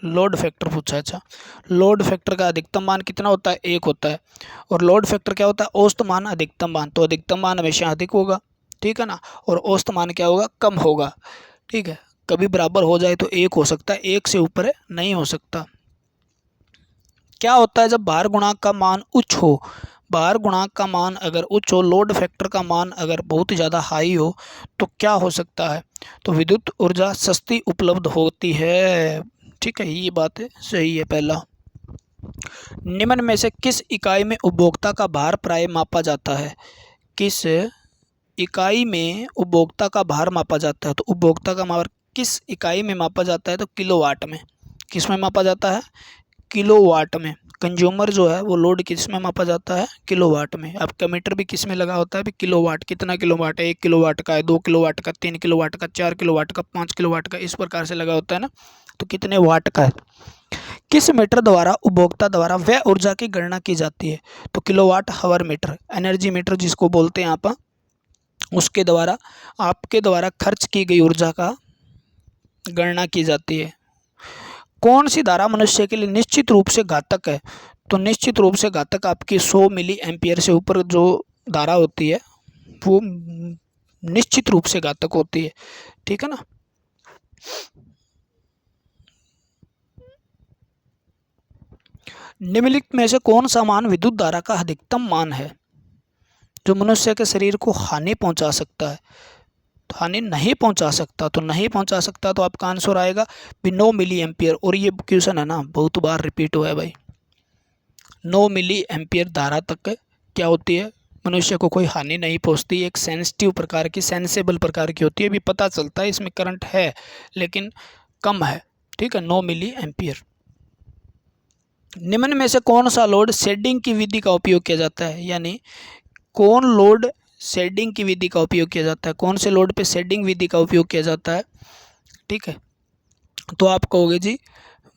लोड फैक्टर पूछा। अच्छा, लोड फैक्टर का अधिकतम मान कितना होता है? 1 होता है। और लोड फैक्टर क्या होता है? औसत मान अधिकतम मान। तो अधिकतम मान हमेशा अधिक होगा। ठीक है ना, और औसत मान क्या होगा? कम होगा। ठीक है, कभी बराबर हो जाए तो 1 हो सकता है, 1 से ऊपर नहीं हो सकता। क्या होता है जब भार गुणांक का मान उच्च हो? भार गुणांक का मान अगर उच्च हो, लोड फैक्टर का मान अगर बहुत ही ज़्यादा हाई हो तो क्या हो सकता है? तो विद्युत ऊर्जा सस्ती उपलब्ध होती है। ठीक है, ये बात सही है। पहला, निम्न में से किस इकाई में उपभोक्ता का भार प्राय मापा जाता है? किस इकाई में उपभोक्ता का भार मापा जाता है? तो उपभोक्ता का भार किस इकाई में मापा जाता है? तो किलोवाट में। किस में मापा जाता है? किलोवाट में। कंज्यूमर जो है वो लोड किस में मापा जाता है? किलोवाट में। आपका मीटर भी किस में लगा होता है? भी किलोवाट। कितना किलोवाट है? 1 किलोवाट का है, 2 किलोवाट का, 3 किलोवाट का, 4 किलोवाट का, 5 किलोवाट का, इस प्रकार से लगा होता है ना। तो कितने वाट का है? किस मीटर द्वारा उपभोक्ता द्वारा व्यय ऊर्जा की गणना की जाती है? तो kilowatt hour metre, energy meter जिसको बोलते हैं आप, उसके द्वारा आपके द्वारा खर्च की गई ऊर्जा का गणना की जाती है। कौन सी धारा मनुष्य के लिए निश्चित रूप से घातक है? तो निश्चित रूप से घातक आपकी 100 मिली एम्पियर से ऊपर जो धारा होती है वो निश्चित रूप से घातक होती है। ठीक है ना। निम्नलिखित में से कौन सा मान विद्युत धारा का अधिकतम मान है जो मनुष्य के शरीर को हानि पहुंचा सकता है? तो हानि नहीं पहुंचा सकता। तो नहीं पहुंचा सकता तो आपका आंसर आएगा 9 मिली एम्पियर। और ये क्वेश्चन है ना बहुत बार रिपीट हुआ है भाई। 9 मिली एम्पियर धारा तक क्या होती है? मनुष्य को कोई हानि नहीं पहुंचती। एक सेंसिटिव प्रकार की, सेंसेबल प्रकार की होती है। भी पता चलता है इसमें करंट है लेकिन कम है। ठीक है, 9 मिली एम्पियर। निम्न में से कौन सा लोड शेडिंग की विधि का उपयोग किया जाता है? यानी कौन लोड शेडिंग की विधि का उपयोग किया जाता है? कौन से लोड पे शेडिंग विधि का उपयोग किया जाता है? ठीक है, तो आप कहोगे जी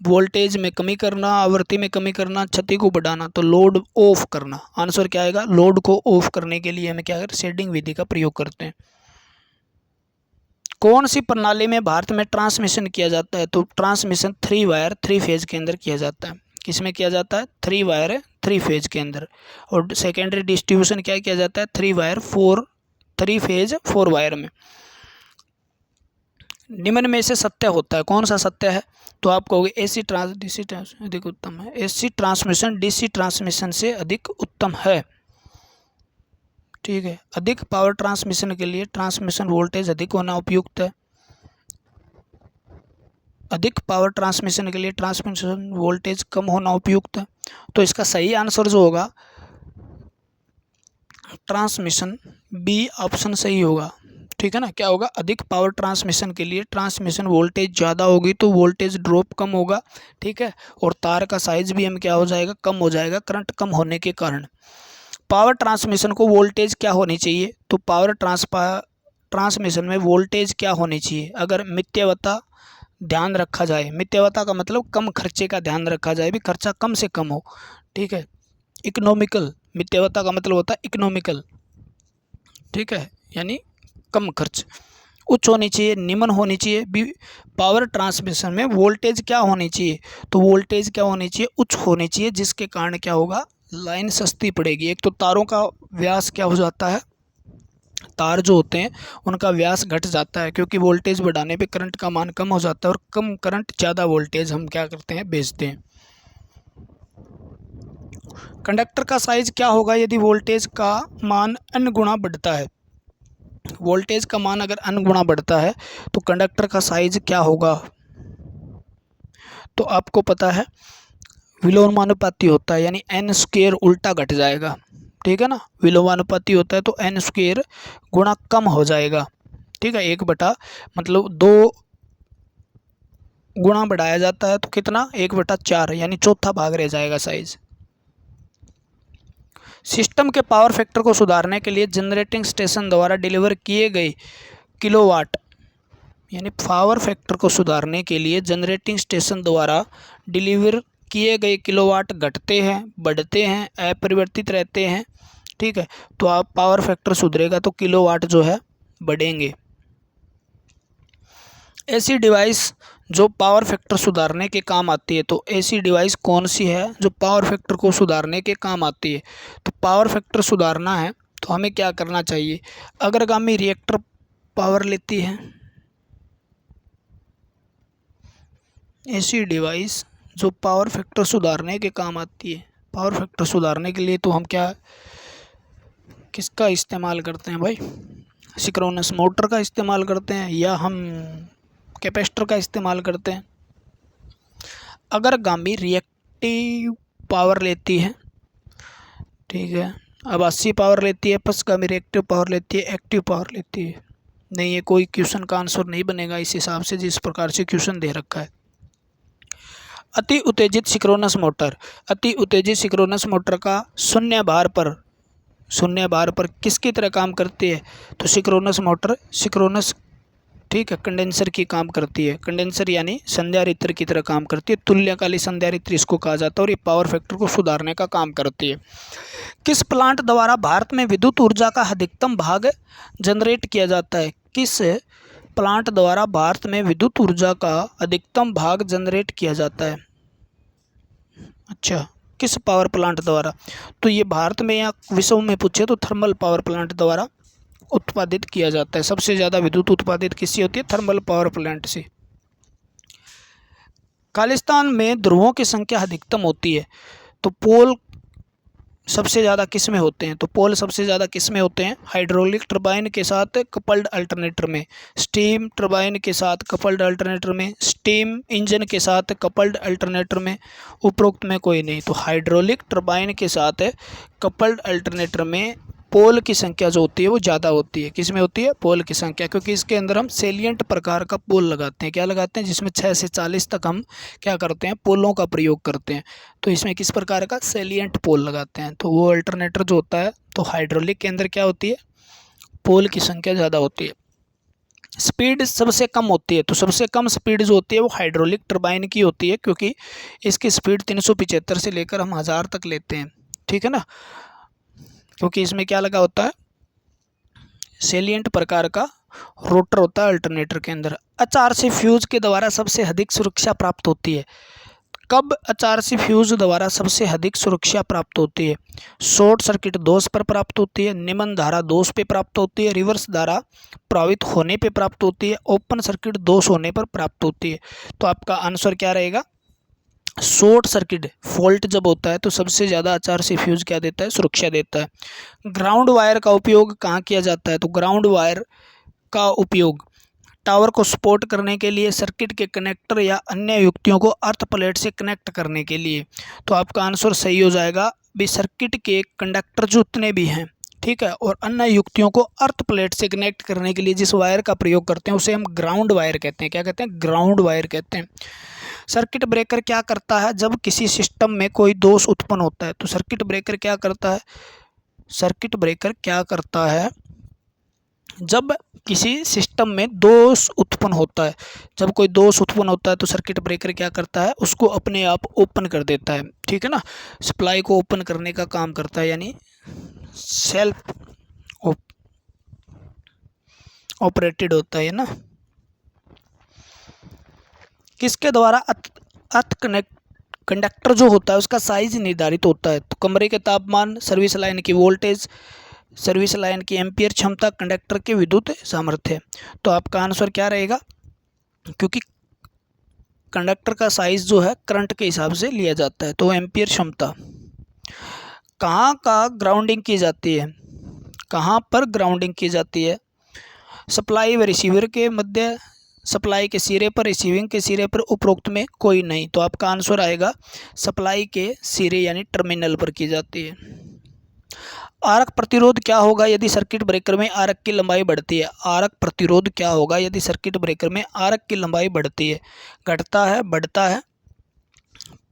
वोल्टेज में कमी करना, आवृत्ति में कमी करना, क्षति को बढ़ाना। तो लोड ऑफ करना। आंसर क्या आएगा? लोड को ऑफ करने के लिए हमें क्या करते? शेडिंग विधि का प्रयोग करते हैं। कौन सी प्रणाली में भारत में ट्रांसमिशन किया जाता है? तो ट्रांसमिशन 3 वायर 3 फेज के अंदर किया जाता है। किस में किया जाता है? 3 वायर 3 फेज के अंदर। और सेकेंडरी डिस्ट्रीब्यूशन क्या किया जाता है? 3 वायर 3 फेज 4 वायर में। निम्न में से सत्य होता है, कौन सा सत्य है? तो आप कहोगे एसी डीसी ट्रांसमिशन अधिक उत्तम है। एसी ट्रांसमिशन डीसी ट्रांसमिशन से अधिक उत्तम है। ठीक है, अधिक पावर ट्रांसमिशन के लिए ट्रांसमिशन वोल्टेज अधिक होना उपयुक्त है। अधिक पावर ट्रांसमिशन के लिए ट्रांसमिशन वोल्टेज कम होना उपयुक्त है। तो इसका सही आंसर जो होगा ट्रांसमिशन, बी ऑप्शन सही होगा। ठीक है ना, क्या होगा? अधिक पावर ट्रांसमिशन के लिए ट्रांसमिशन वोल्टेज ज़्यादा होगी तो वोल्टेज ड्रॉप कम होगा। ठीक है, और तार का साइज भी हम क्या हो जाएगा? कम हो जाएगा, करंट कम होने के कारण। पावर ट्रांसमिशन को वोल्टेज क्या होनी चाहिए? तो पावर ट्रांसमिशन में वोल्टेज क्या होनी चाहिए? अगर मित्यवता ध्यान रखा जाए, मित्यवता का मतलब कम खर्चे का ध्यान रखा जाए, भी खर्चा कम से कम हो। ठीक है, इकोनॉमिकल, मित्यवता का मतलब होता है इकोनॉमिकल। ठीक है, यानी कम खर्च। उच्च होनी चाहिए, निम्न होनी चाहिए। भी पावर ट्रांसमिशन में वोल्टेज क्या होनी चाहिए? तो वोल्टेज क्या होनी चाहिए? उच्च होनी चाहिए, जिसके कारण क्या होगा? लाइन सस्ती पड़ेगी। एक तो तारों का व्यास क्या हो जाता है? तार जो होते हैं उनका व्यास घट जाता है, क्योंकि वोल्टेज बढ़ाने पे करंट का मान कम हो जाता है, और कम करंट ज़्यादा वोल्टेज हम क्या करते हैं? बेचते हैं। कंडक्टर का साइज क्या होगा यदि वोल्टेज का मान n गुना बढ़ता है? वोल्टेज का मान अगर n गुना बढ़ता है तो कंडक्टर का साइज क्या होगा? तो आपको पता है विलोमानुपाती होता है, यानी n स्क्वायर उल्टा घट जाएगा। ठीक है ना, विलोमानुपाती होता है तो n स्क्वायर गुणा कम हो जाएगा। ठीक है, 1 मतलब 2 गुणा बढ़ाया जाता है तो कितना? 1/4, यानी चौथा भाग रह जाएगा साइज। सिस्टम के पावर फैक्टर को सुधारने के लिए जनरेटिंग स्टेशन द्वारा डिलीवर किए गए किलोवाट, यानी पावर फैक्टर को सुधारने के लिए जनरेटिंग स्टेशन द्वारा डिलीवर किए गए किलोवाट घटते हैं, बढ़ते हैं, अपरिवर्तित रहते हैं। ठीक है, तो आप पावर फैक्टर सुधरेगा तो किलोवाट जो है बढ़ेंगे। ऐसी डिवाइस जो पावर फैक्टर सुधारने के काम आती है, तो ऐसी डिवाइस कौन सी है जो पावर फैक्टर को सुधारने के काम आती है? तो पावर फैक्टर सुधारना है तो हमें क्या करना चाहिए? अग्रगामी रिएक्टर पावर लेती है। ऐसी डिवाइस जो पावर फैक्टर सुधारने के काम आती है। पावर फैक्टर सुधारने के लिए तो हम क्या किसका इस्तेमाल करते हैं भाई? सिंक्रोनस मोटर का इस्तेमाल करते हैं, या हम कैपेसिटर का इस्तेमाल करते हैं। अग्रगामी रिएक्टिव पावर लेती है। ठीक है, अब 80 पावर लेती है, पश्चगामी रिएक्टिव पावर लेती है, एक्टिव पावर लेती है। नहीं, ये कोई क्वेश्चन का आंसर नहीं बनेगा इस हिसाब से जिस प्रकार से क्वेश्चन दे रखा है। अति उत्तेजित सिंक्रोनस मोटर, अति उत्तेजित सिंक्रोनस मोटर का शून्य भार पर किसकी तरह काम करती है? तो सिंक्रोनस मोटर सिंक्रोनस, ठीक है, कंडेंसर की काम करती है। कंडेंसर यानी संधारित्र की तरह काम करती है, तुल्यकालिक संधारित्र इसको कहा जाता है, और ये पावर फैक्टर को सुधारने का काम करती है। किस प्लांट द्वारा भारत में विद्युत ऊर्जा का अधिकतम भाग जनरेट किया जाता है? किस प्लांट द्वारा भारत में विद्युत ऊर्जा का अधिकतम भाग जनरेट किया जाता है? अच्छा, किस पावर प्लांट द्वारा? तो ये भारत में या विश्व में पूछे तो थर्मल पावर प्लांट द्वारा उत्पादित किया जाता है। सबसे ज़्यादा विद्युत उत्पादित किससे होती है? थर्मल पावर प्लांट से। खालिस्तान में ध्रुवों की संख्या अधिकतम होती है, तो पोल सबसे ज़्यादा किस में होते हैं? तो पोल सबसे ज़्यादा किस में होते हैं? हाइड्रोलिक टरबाइन के साथ कपल्ड अल्टरनेटर में, स्टीम टरबाइन के साथ कपल्ड अल्टरनेटर में, स्टीम इंजन के साथ कपल्ड अल्टरनेटर में, उपरोक्त में कोई नहीं। तो हाइड्रोलिक टरबाइन के साथ कपल्ड अल्टरनेटर में पोल की संख्या जो होती है वो ज़्यादा होती है। किस में होती है? पोल की संख्या, क्योंकि इसके अंदर हम सेलिएंट प्रकार का पोल लगाते हैं। क्या लगाते हैं? जिसमें 6 से 40 तक हम क्या करते हैं? पोलों का प्रयोग करते हैं। तो इसमें किस प्रकार का? सेलिएंट पोल लगाते हैं। तो वो अल्टरनेटर जो होता है, तो हाइड्रोलिक के अंदर क्या होती है? पोल की संख्या ज़्यादा होती है। स्पीड सबसे कम होती है, तो सबसे कम स्पीड जो होती है वो हाइड्रोलिक टरबाइन की होती है, क्योंकि इसकी स्पीड 375 से लेकर हम 1000 तक लेते हैं। ठीक है ना, क्योंकि इसमें क्या लगा होता है? सेलिएंट प्रकार का रोटर होता है अल्टरनेटर के अंदर। अचार से फ्यूज के द्वारा सबसे अधिक सुरक्षा प्राप्त होती है। कब अचारसी फ्यूज द्वारा सबसे अधिक सुरक्षा प्राप्त होती है? शॉर्ट सर्किट दोष पर प्राप्त होती है, निम्न धारा दोष पे प्राप्त होती है, रिवर्स धारा प्रभावित होने पे प्राप्त होती है, ओपन सर्किट दोष होने पर प्राप्त होती है। तो आपका आंसर क्या रहेगा? शॉर्ट सर्किट फॉल्ट जब होता है तो सबसे ज़्यादा अचारसी फ्यूज क्या देता है? सुरक्षा देता है। ग्राउंड वायर का उपयोग कहाँ किया जाता है? तो ग्राउंड वायर का उपयोग टावर को सपोर्ट करने के लिए, सर्किट के कनेक्टर या अन्य युक्तियों को अर्थ प्लेट से कनेक्ट करने के लिए। तो आपका आंसर सही हो जाएगा भी सर्किट के कंडक्टर जितने भी हैं, ठीक है, और अन्य युक्तियों को अर्थ प्लेट से कनेक्ट करने के लिए जिस वायर का प्रयोग करते हैं उसे हम ग्राउंड वायर कहते हैं। क्या कहते हैं? ग्राउंड वायर कहते हैं। सर्किट ब्रेकर क्या करता है जब किसी सिस्टम में कोई दोष उत्पन्न होता है? तो सर्किट ब्रेकर क्या करता है? सर्किट ब्रेकर क्या करता है जब किसी सिस्टम में दोष उत्पन्न होता है? जब कोई दोष उत्पन्न होता है तो सर्किट ब्रेकर क्या करता है? उसको अपने आप ओपन कर देता है, ठीक है ना, सप्लाई को ओपन करने का काम करता है, यानी सेल्फ ऑपरेटेड होता है ना। किसके द्वारा अर्थ कंडक्टर जो होता है उसका साइज निर्धारित होता है? तो कमरे के तापमान, सर्विस लाइन की वोल्टेज, सर्विस लाइन की एम्पियर क्षमता, कंडक्टर के विद्युत सामर्थ्य। तो आपका आंसर क्या रहेगा? क्योंकि कंडक्टर का साइज जो है करंट के हिसाब से लिया जाता है, तो एम्पियर क्षमता। कहाँ का ग्राउंडिंग की जाती है? कहाँ पर ग्राउंडिंग की जाती है? सप्लाई व रिसीवर के मध्य, सप्लाई के सिरे पर, रिसीविंग के सिरे पर, उपरोक्त में कोई नहीं। तो आपका आंसर आएगा सप्लाई के सिरे यानी टर्मिनल पर की जाती है। आरक प्रतिरोध क्या होगा यदि सर्किट ब्रेकर में आरक की लंबाई बढ़ती है? आरक प्रतिरोध क्या होगा यदि सर्किट ब्रेकर में आरक की लंबाई बढ़ती है? घटता है, बढ़ता है,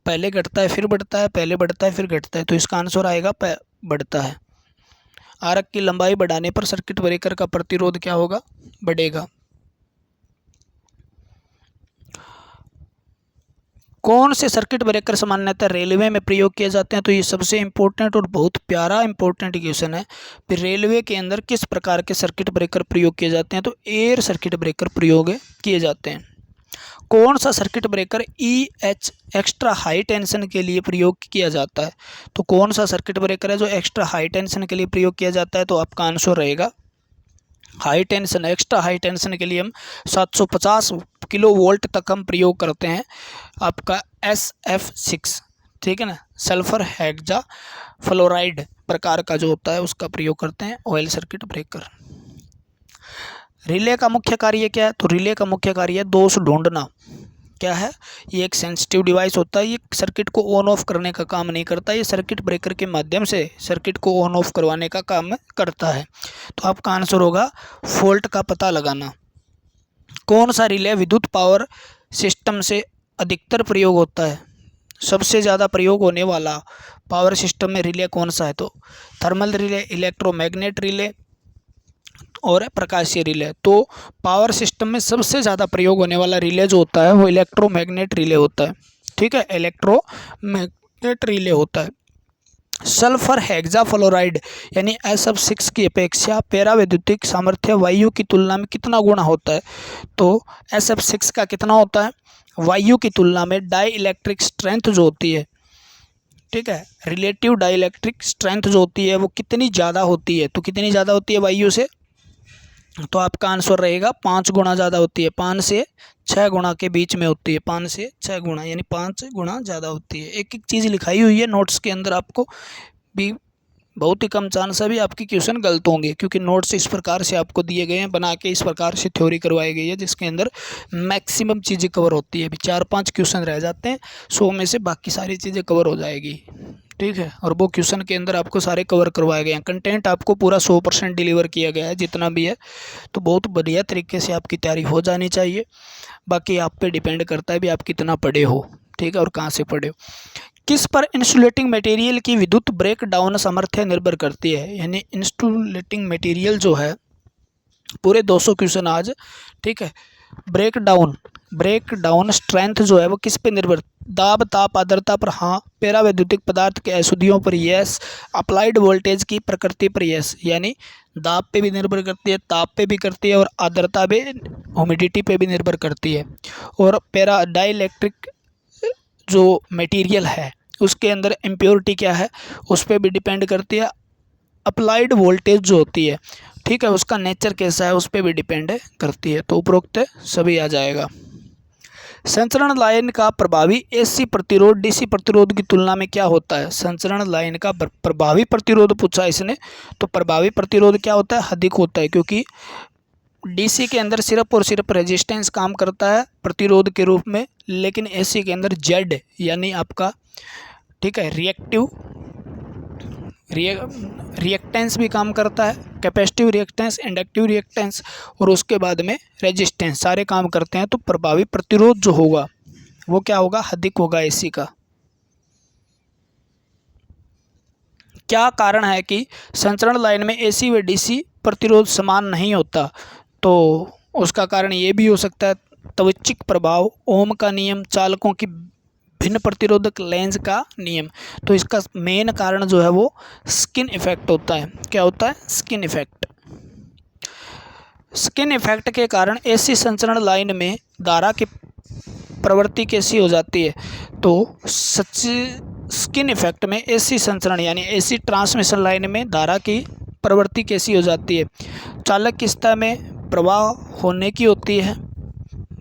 पहले घटता है फिर बढ़ता है, पहले बढ़ता है फिर घटता है। तो इसका आंसर आएगा बढ़ता है। आरक की लंबाई बढ़ाने पर सर्किट ब्रेकर का प्रतिरोध क्या होगा? बढ़ेगा। कौन से सर्किट ब्रेकर सामान्यतः रेलवे में प्रयोग किए जाते हैं? तो ये सबसे इम्पोर्टेंट और बहुत प्यारा इंपॉर्टेंट क्वेश्चन है। फिर रेलवे के अंदर किस प्रकार के सर्किट ब्रेकर प्रयोग किए जाते हैं? तो एयर सर्किट ब्रेकर प्रयोग किए जाते हैं। कौन सा circuit breaker EH extra high tension के लिए प्रयोग किया जाता है? तो कौन सा सर्किट ब्रेकर है जो एक्स्ट्रा हाई टेंशन के लिए प्रयोग किया जाता है? तो आपका आंसर रहेगा high tension. Extra high tension के लिए हम 750 किलो वोल्ट तक हम प्रयोग करते हैं आपका SF6, ठीक है ना, सल्फर हेक्सा फ्लोराइड प्रकार का जो होता है उसका प्रयोग करते हैं ऑयल सर्किट ब्रेकर। रिले का मुख्य कार्य क्या है? तो रिले का मुख्य कार्य है दोष ढूंढना। क्या है? ये एक सेंसिटिव डिवाइस होता है, ये सर्किट को ऑन ऑफ करने का काम नहीं करता, ये सर्किट ब्रेकर के माध्यम से सर्किट को ऑन ऑफ करवाने का काम करता है। तो आपका आंसर होगा फॉल्ट का पता लगाना। कौन सा रिले विद्युत पावर सिस्टम से अधिकतर प्रयोग होता है? सबसे ज़्यादा प्रयोग होने वाला पावर सिस्टम में रिले कौन सा है? तो थर्मल रिले, इलेक्ट्रोमैग्नेट रिले और प्रकाशीय रिले। तो पावर सिस्टम में सबसे ज़्यादा प्रयोग होने वाला रिले जो होता है वो इलेक्ट्रोमैग्नेट रिले होता है, ठीक है, इलेक्ट्रोमैग्नेट रिले होता है। सल्फर हेक्सा फ्लोराइड यानी SF6 की अपेक्षा पैरावैद्युतिक सामर्थ्य वायु की तुलना में कितना गुना होता है? तो SF6 का कितना होता है? वायु की तुलना में डाई इलेक्ट्रिक स्ट्रेंथ जो होती है, ठीक है, रिलेटिव डाई इलेक्ट्रिक स्ट्रेंथ जो होती है वो कितनी ज़्यादा होती है? तो कितनी ज़्यादा होती है वायु से? तो आपका आंसर रहेगा 5 गुना ज़्यादा होती है, 5 से 6 गुना के बीच में होती है, 5 से 6 गुना यानी 5 गुना ज़्यादा होती है। एक एक चीज़ लिखाई हुई है नोट्स के अंदर, आपको भी बहुत ही कम चांस है भी आपकी क्वेश्चन गलत होंगे, क्योंकि नोट्स इस प्रकार से आपको दिए गए हैं, बना के इस प्रकार से थ्योरी करवाई गई है जिसके अंदर मैक्सिमम चीज़ें कवर होती है। अभी 4-5 क्वेश्चन रह जाते हैं, 100 में से बाकी सारी चीज़ें कवर हो जाएगी, ठीक है, और वो क्वेश्चन के अंदर आपको सारे कवर करवाए गए हैं। कंटेंट आपको पूरा 100% डिलीवर किया गया है जितना भी है, तो बहुत बढ़िया तरीके से आपकी तैयारी हो जानी चाहिए। बाकी आप पे डिपेंड करता है भी आप कितना पढ़े हो, ठीक है, और कहाँ से पढ़े हो। किस पर इंसुलेटिंग मटेरियल की विद्युत ब्रेक डाउन सामर्थ्य निर्भर करती है? यानी इंसुलेटिंग मटेरियल जो है, पूरे 200 क्वेश्चन आज, ठीक है, ब्रेक डाउन स्ट्रेंथ जो है वो किस पे निर्भर? दाब, ताप, आर्द्रता पर हाँ, पैरावैद्युतिक पदार्थ के अशुद्धियों पर यस, अप्लाइड वोल्टेज की प्रकृति पर यस, यानी दाब पे भी निर्भर करती है, ताप पे भी करती है और आर्द्रता पे, ह्यूमिडिटी पे भी निर्भर करती है। और डाई इलेक्ट्रिक जो मटेरियल है उसके अंदर इम्प्योरिटी क्या है उस पर भी डिपेंड करती है। अप्लाइड वोल्टेज जो होती है, ठीक है, उसका नेचर कैसा है उस पर भी डिपेंड करती है। तो उपरोक्त सभी आ जाएगा। संचरण लाइन का प्रभावी एसी प्रतिरोध डीसी प्रतिरोध की तुलना में क्या होता है? संचरण लाइन का प्रभावी प्रतिरोध पूछा इसने, तो प्रभावी प्रतिरोध क्या होता है? अधिक होता है, क्योंकि डीसी के अंदर सिर्फ और सिर्फ रेजिस्टेंस काम करता है प्रतिरोध के रूप में, लेकिन एसी के अंदर जेड यानी आपका, ठीक है, रिएक्टेंस भी काम करता है, कैपेसिटिव रिएक्टेंस, इंडक्टिव रिएक्टेंस और उसके बाद में रेजिस्टेंस, सारे काम करते हैं। तो प्रभावी प्रतिरोध जो होगा वो क्या होगा? अधिक होगा एसी का। क्या कारण है कि संचरण लाइन में एसी व डीसी प्रतिरोध समान नहीं होता? तो उसका कारण ये भी हो सकता है तवचिक प्रभाव, ओम का नियम, चालकों की भिन्न प्रतिरोधक लेंस का नियम। तो इसका मेन कारण जो है वो स्किन इफेक्ट होता है। क्या होता है? Skin effect. स्किन इफेक्ट के कारण एसी संचरण लाइन में धारा की प्रवृत्ति कैसी हो जाती है? तो स्किन इफेक्ट में एसी संचरण यानी एसी ट्रांसमिशन लाइन में धारा की प्रवृत्ति कैसी हो जाती है? चालक की सतह में प्रवाह होने की होती है,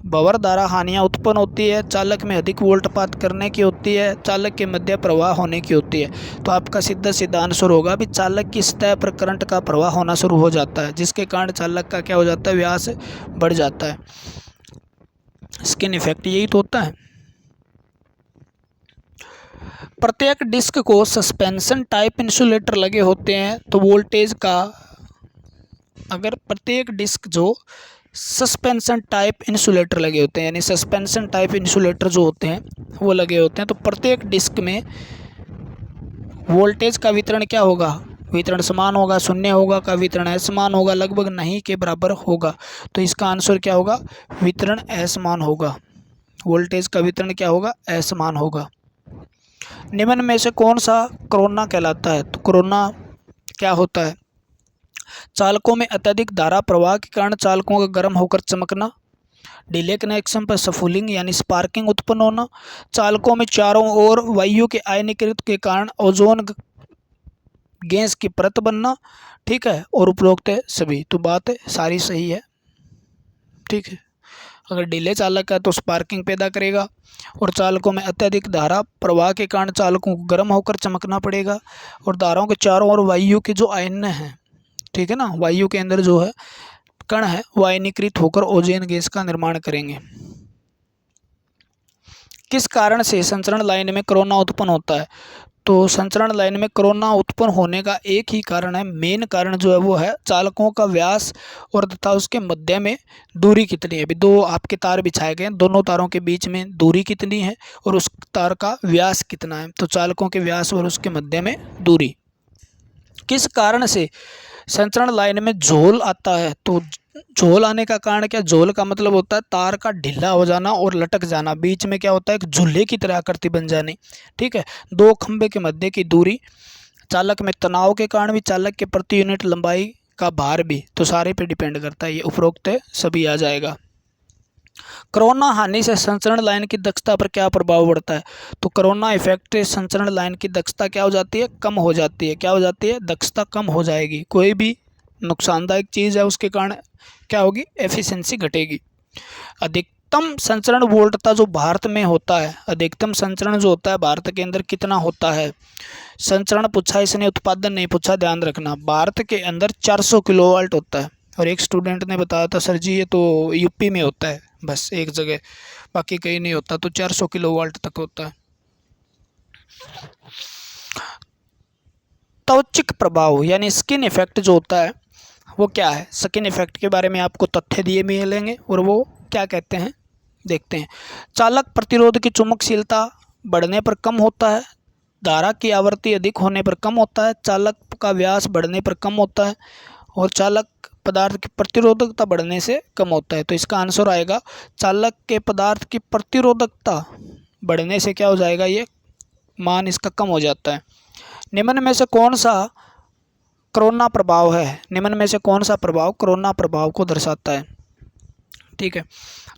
भंवर धारा हानियाँ उत्पन्न होती है, चालक में अधिक वोल्टपात करने की होती है, चालक के मध्य प्रवाह होने की होती है। तो आपका सीधा आंसर होगा भी चालक की सतह पर करंट का प्रवाह होना शुरू हो जाता है, जिसके कारण चालक का क्या हो जाता है? व्यास बढ़ जाता है। स्किन इफेक्ट यही तो होता है। प्रत्येक डिस्क को सस्पेंशन टाइप इंसुलेटर लगे होते हैं, तो वोल्टेज का, अगर प्रत्येक डिस्क जो सस्पेंशन टाइप इंसुलेटर लगे होते हैं, यानी सस्पेंशन टाइप इंसुलेटर जो होते हैं वो लगे होते हैं, तो प्रत्येक डिस्क में वोल्टेज का वितरण क्या होगा? वितरण समान होगा, शून्य होगा का वितरण असमान होगा, लगभग नहीं के बराबर होगा। तो इसका आंसर क्या होगा? वितरण असमान होगा। वोल्टेज का वितरण क्या होगा? असमान होगा। निम्न में से कौन सा कोरोना कहलाता है? तो कोरोना क्या होता है? चालकों में अत्यधिक धारा प्रवाह के कारण चालकों का गर्म होकर चमकना, डिले कनेक्शन पर सफूलिंग यानी स्पार्किंग उत्पन्न होना, चालकों में चारों ओर वायु के आयनीकृत के कारण ओजोन गैस की परत बनना, ठीक है, और उपरोक्त सभी। तो बात सारी सही है, ठीक है। अगर डिले चालक है तो स्पार्किंग पैदा करेगा, और चालकों में अत्यधिक धारा प्रवाह के कारण चालकों को गर्म होकर चमकना पड़ेगा, और धाराओं के चारों ओर वायु के जो आयन हैं, ठीक है ना, वायु के अंदर जो है कण है वो आयनीकृत होकर ओजोन गैस का निर्माण करेंगे। किस कारण से संचरण लाइन में कोरोना उत्पन्न होता है? तो संचरण लाइन में कोरोना उत्पन्न होने का एक ही कारण है, मेन कारण जो है वो है चालकों का व्यास और तथा उसके मध्य में दूरी कितनी है। अभी दो आपके तार बिछाए गए हैं, दोनों तारों के बीच में दूरी कितनी है और उस तार का व्यास कितना है? तो चालकों के व्यास और उसके मध्य में दूरी। किस कारण से संचरण लाइन में झोल आता है? तो झोल आने का कारण क्या? झोल का मतलब होता है तार का ढीला हो जाना और लटक जाना, बीच में क्या होता है? एक झूले की तरह आकृति बन जानी, ठीक है। दो खंभे के मध्य की दूरी, चालक में तनाव के कारण भी, चालक के प्रति यूनिट लंबाई का भार भी, तो सारे पे डिपेंड करता है। ये उपरोक्त सभी आ जाएगा। कोरोना हानि से संचरण लाइन की दक्षता पर क्या प्रभाव पड़ता है? तो कोरोना इफेक्ट से संचरण लाइन की दक्षता क्या हो जाती है? कम हो जाती है। क्या हो जाती है? दक्षता कम हो जाएगी। कोई भी नुकसानदायक चीज़ है उसके कारण क्या होगी? एफिशिएंसी घटेगी। अधिकतम संचरण वोल्टता जो भारत में होता है, अधिकतम संचरण जो होता है भारत के अंदर कितना होता है? संचरण पूछा इसने, उत्पादन नहीं पूछा, ध्यान रखना। भारत के अंदर 400 किलोवाट होता है, और एक स्टूडेंट ने बताया था सर जी ये तो यूपी में होता है, बस एक जगह, बाकी कहीं नहीं होता। तो 400 किलोवाट तक होता है। त्वचिक प्रभाव यानी स्किन इफेक्ट जो होता है वो क्या है? स्किन इफेक्ट के बारे में आपको तथ्य दिए मिलेंगे, और वो क्या कहते हैं देखते हैं। चालक प्रतिरोध की चुंबकशीलता बढ़ने पर कम होता है, धारा की आवृत्ति अधिक होने पर कम होता है, चालक का व्यास बढ़ने पर कम होता है, और चालक पदार्थ की प्रतिरोधकता बढ़ने से कम होता है। तो इसका आंसर आएगा चालक के पदार्थ की प्रतिरोधकता बढ़ने से क्या हो जाएगा? ये मान इसका कम हो जाता है। निम्न में से कौन सा कोरोना प्रभाव है? निम्न में से कौन सा प्रभाव कोरोना प्रभाव को दर्शाता है? ठीक है।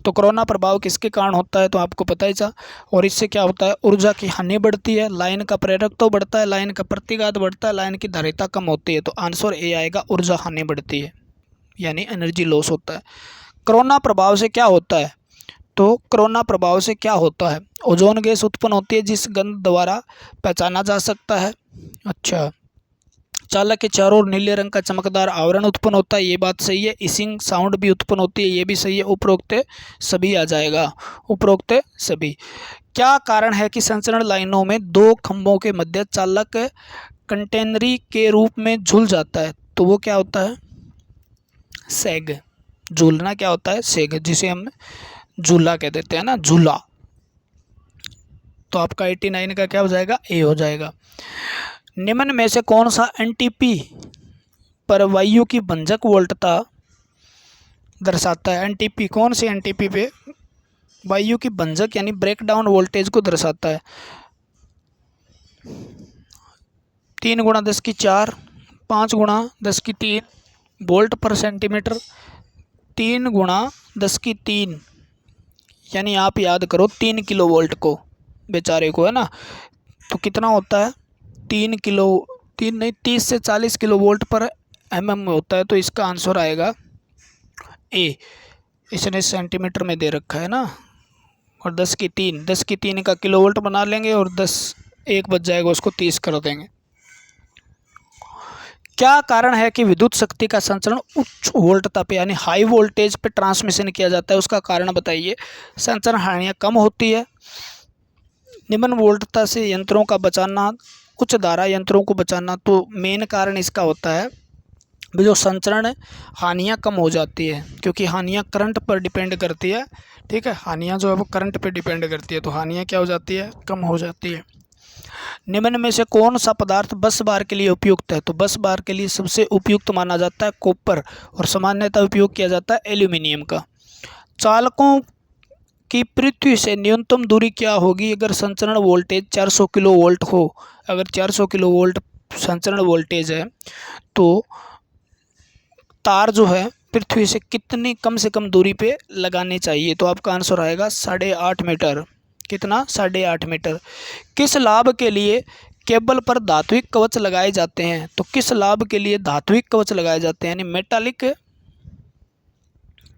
तो कोरोना प्रभाव किसके कारण होता है तो आपको पता ही था। और इससे क्या होता है, ऊर्जा की हानि बढ़ती है, लाइन का प्रेरकत्व बढ़ता है, लाइन का प्रतिघात बढ़ता है, लाइन की धारिता कम होती है। तो आंसर ए आएगा, ऊर्जा हानि बढ़ती है यानी एनर्जी लॉस होता है। कोरोना प्रभाव से क्या होता है, तो कोरोना प्रभाव से क्या होता है, ओजोन गैस उत्पन्न होती है जिस गंध द्वारा पहचाना जा सकता है। अच्छा, चालक के चारों ओर नीले रंग का चमकदार आवरण उत्पन्न होता है, ये बात सही है। इसिंग साउंड भी उत्पन्न होती है, ये भी सही है। उपरोक्त सभी आ जाएगा, उपरोक्त सभी। क्या कारण है कि संचरण लाइनों में दो खंभों के मध्य चालक कंटेनरी के रूप में झूल जाता है, तो वो क्या होता है, सेग। झूलना क्या होता है, सेग, जिसे हम झूला कह देते हैं ना, झूला। तो आपका 89 का क्या हो जाएगा, ए हो जाएगा। निम्न में से कौन सा एनटीपी पर वायु की भंजक वोल्टता दर्शाता है। एनटीपी, कौन सी एनटीपी पे वायु की भंजक यानी ब्रेकडाउन वोल्टेज को दर्शाता है। 3 × 10⁴, 5 × 10⁻³ वोल्ट पर सेंटीमीटर, 3 × 10⁻³ यानी आप याद करो 3 किलो वोल्ट को बेचारे को, है ना। तो कितना होता है, 30 से 40 किलो वोल्ट पर mm में होता है। तो इसका आंसर आएगा ए, इसने सेंटीमीटर में दे रखा है ना। और 10⁻³ का किलो वोल्ट बना लेंगे और 1 बच जाएगा, उसको 30 कर देंगे। क्या कारण है कि विद्युत शक्ति का संचरण उच्च वोल्टता पे यानी हाई वोल्टेज पे ट्रांसमिशन किया जाता है, उसका कारण बताइए। संचरण हानियाँ कम होती है, निम्न वोल्टता से यंत्रों का बचाना, उच्च धारा यंत्रों को बचाना। तो मेन कारण इसका होता है जो संचरण हानियाँ कम हो जाती है, क्योंकि हानियाँ करंट पर डिपेंड करती है। ठीक है, हानियाँ जो है वो करंट पर डिपेंड करती है, तो हानियाँ क्या हो जाती है, कम हो जाती है। निम्न में से कौन सा पदार्थ बस बार के लिए उपयुक्त है, तो बस बार के लिए सबसे उपयुक्त माना जाता है कॉपर, और सामान्यतः उपयोग किया जाता है एल्यूमिनियम का। चालकों की पृथ्वी से न्यूनतम दूरी क्या होगी अगर संचरण वोल्टेज 400 किलो वोल्ट हो। अगर 400 किलो वोल्ट संचरण वोल्टेज है तो तार जो है पृथ्वी से कितनी कम से कम दूरी पे लगाने चाहिए, तो आपका आंसर आएगा 8.5 मीटर। कितना, 8.5 मीटर। किस लाभ के लिए केबल पर धात्विक कवच लगाए जाते हैं, तो किस लाभ के लिए धात्विक कवच लगाए जाते हैं यानी मेटालिक,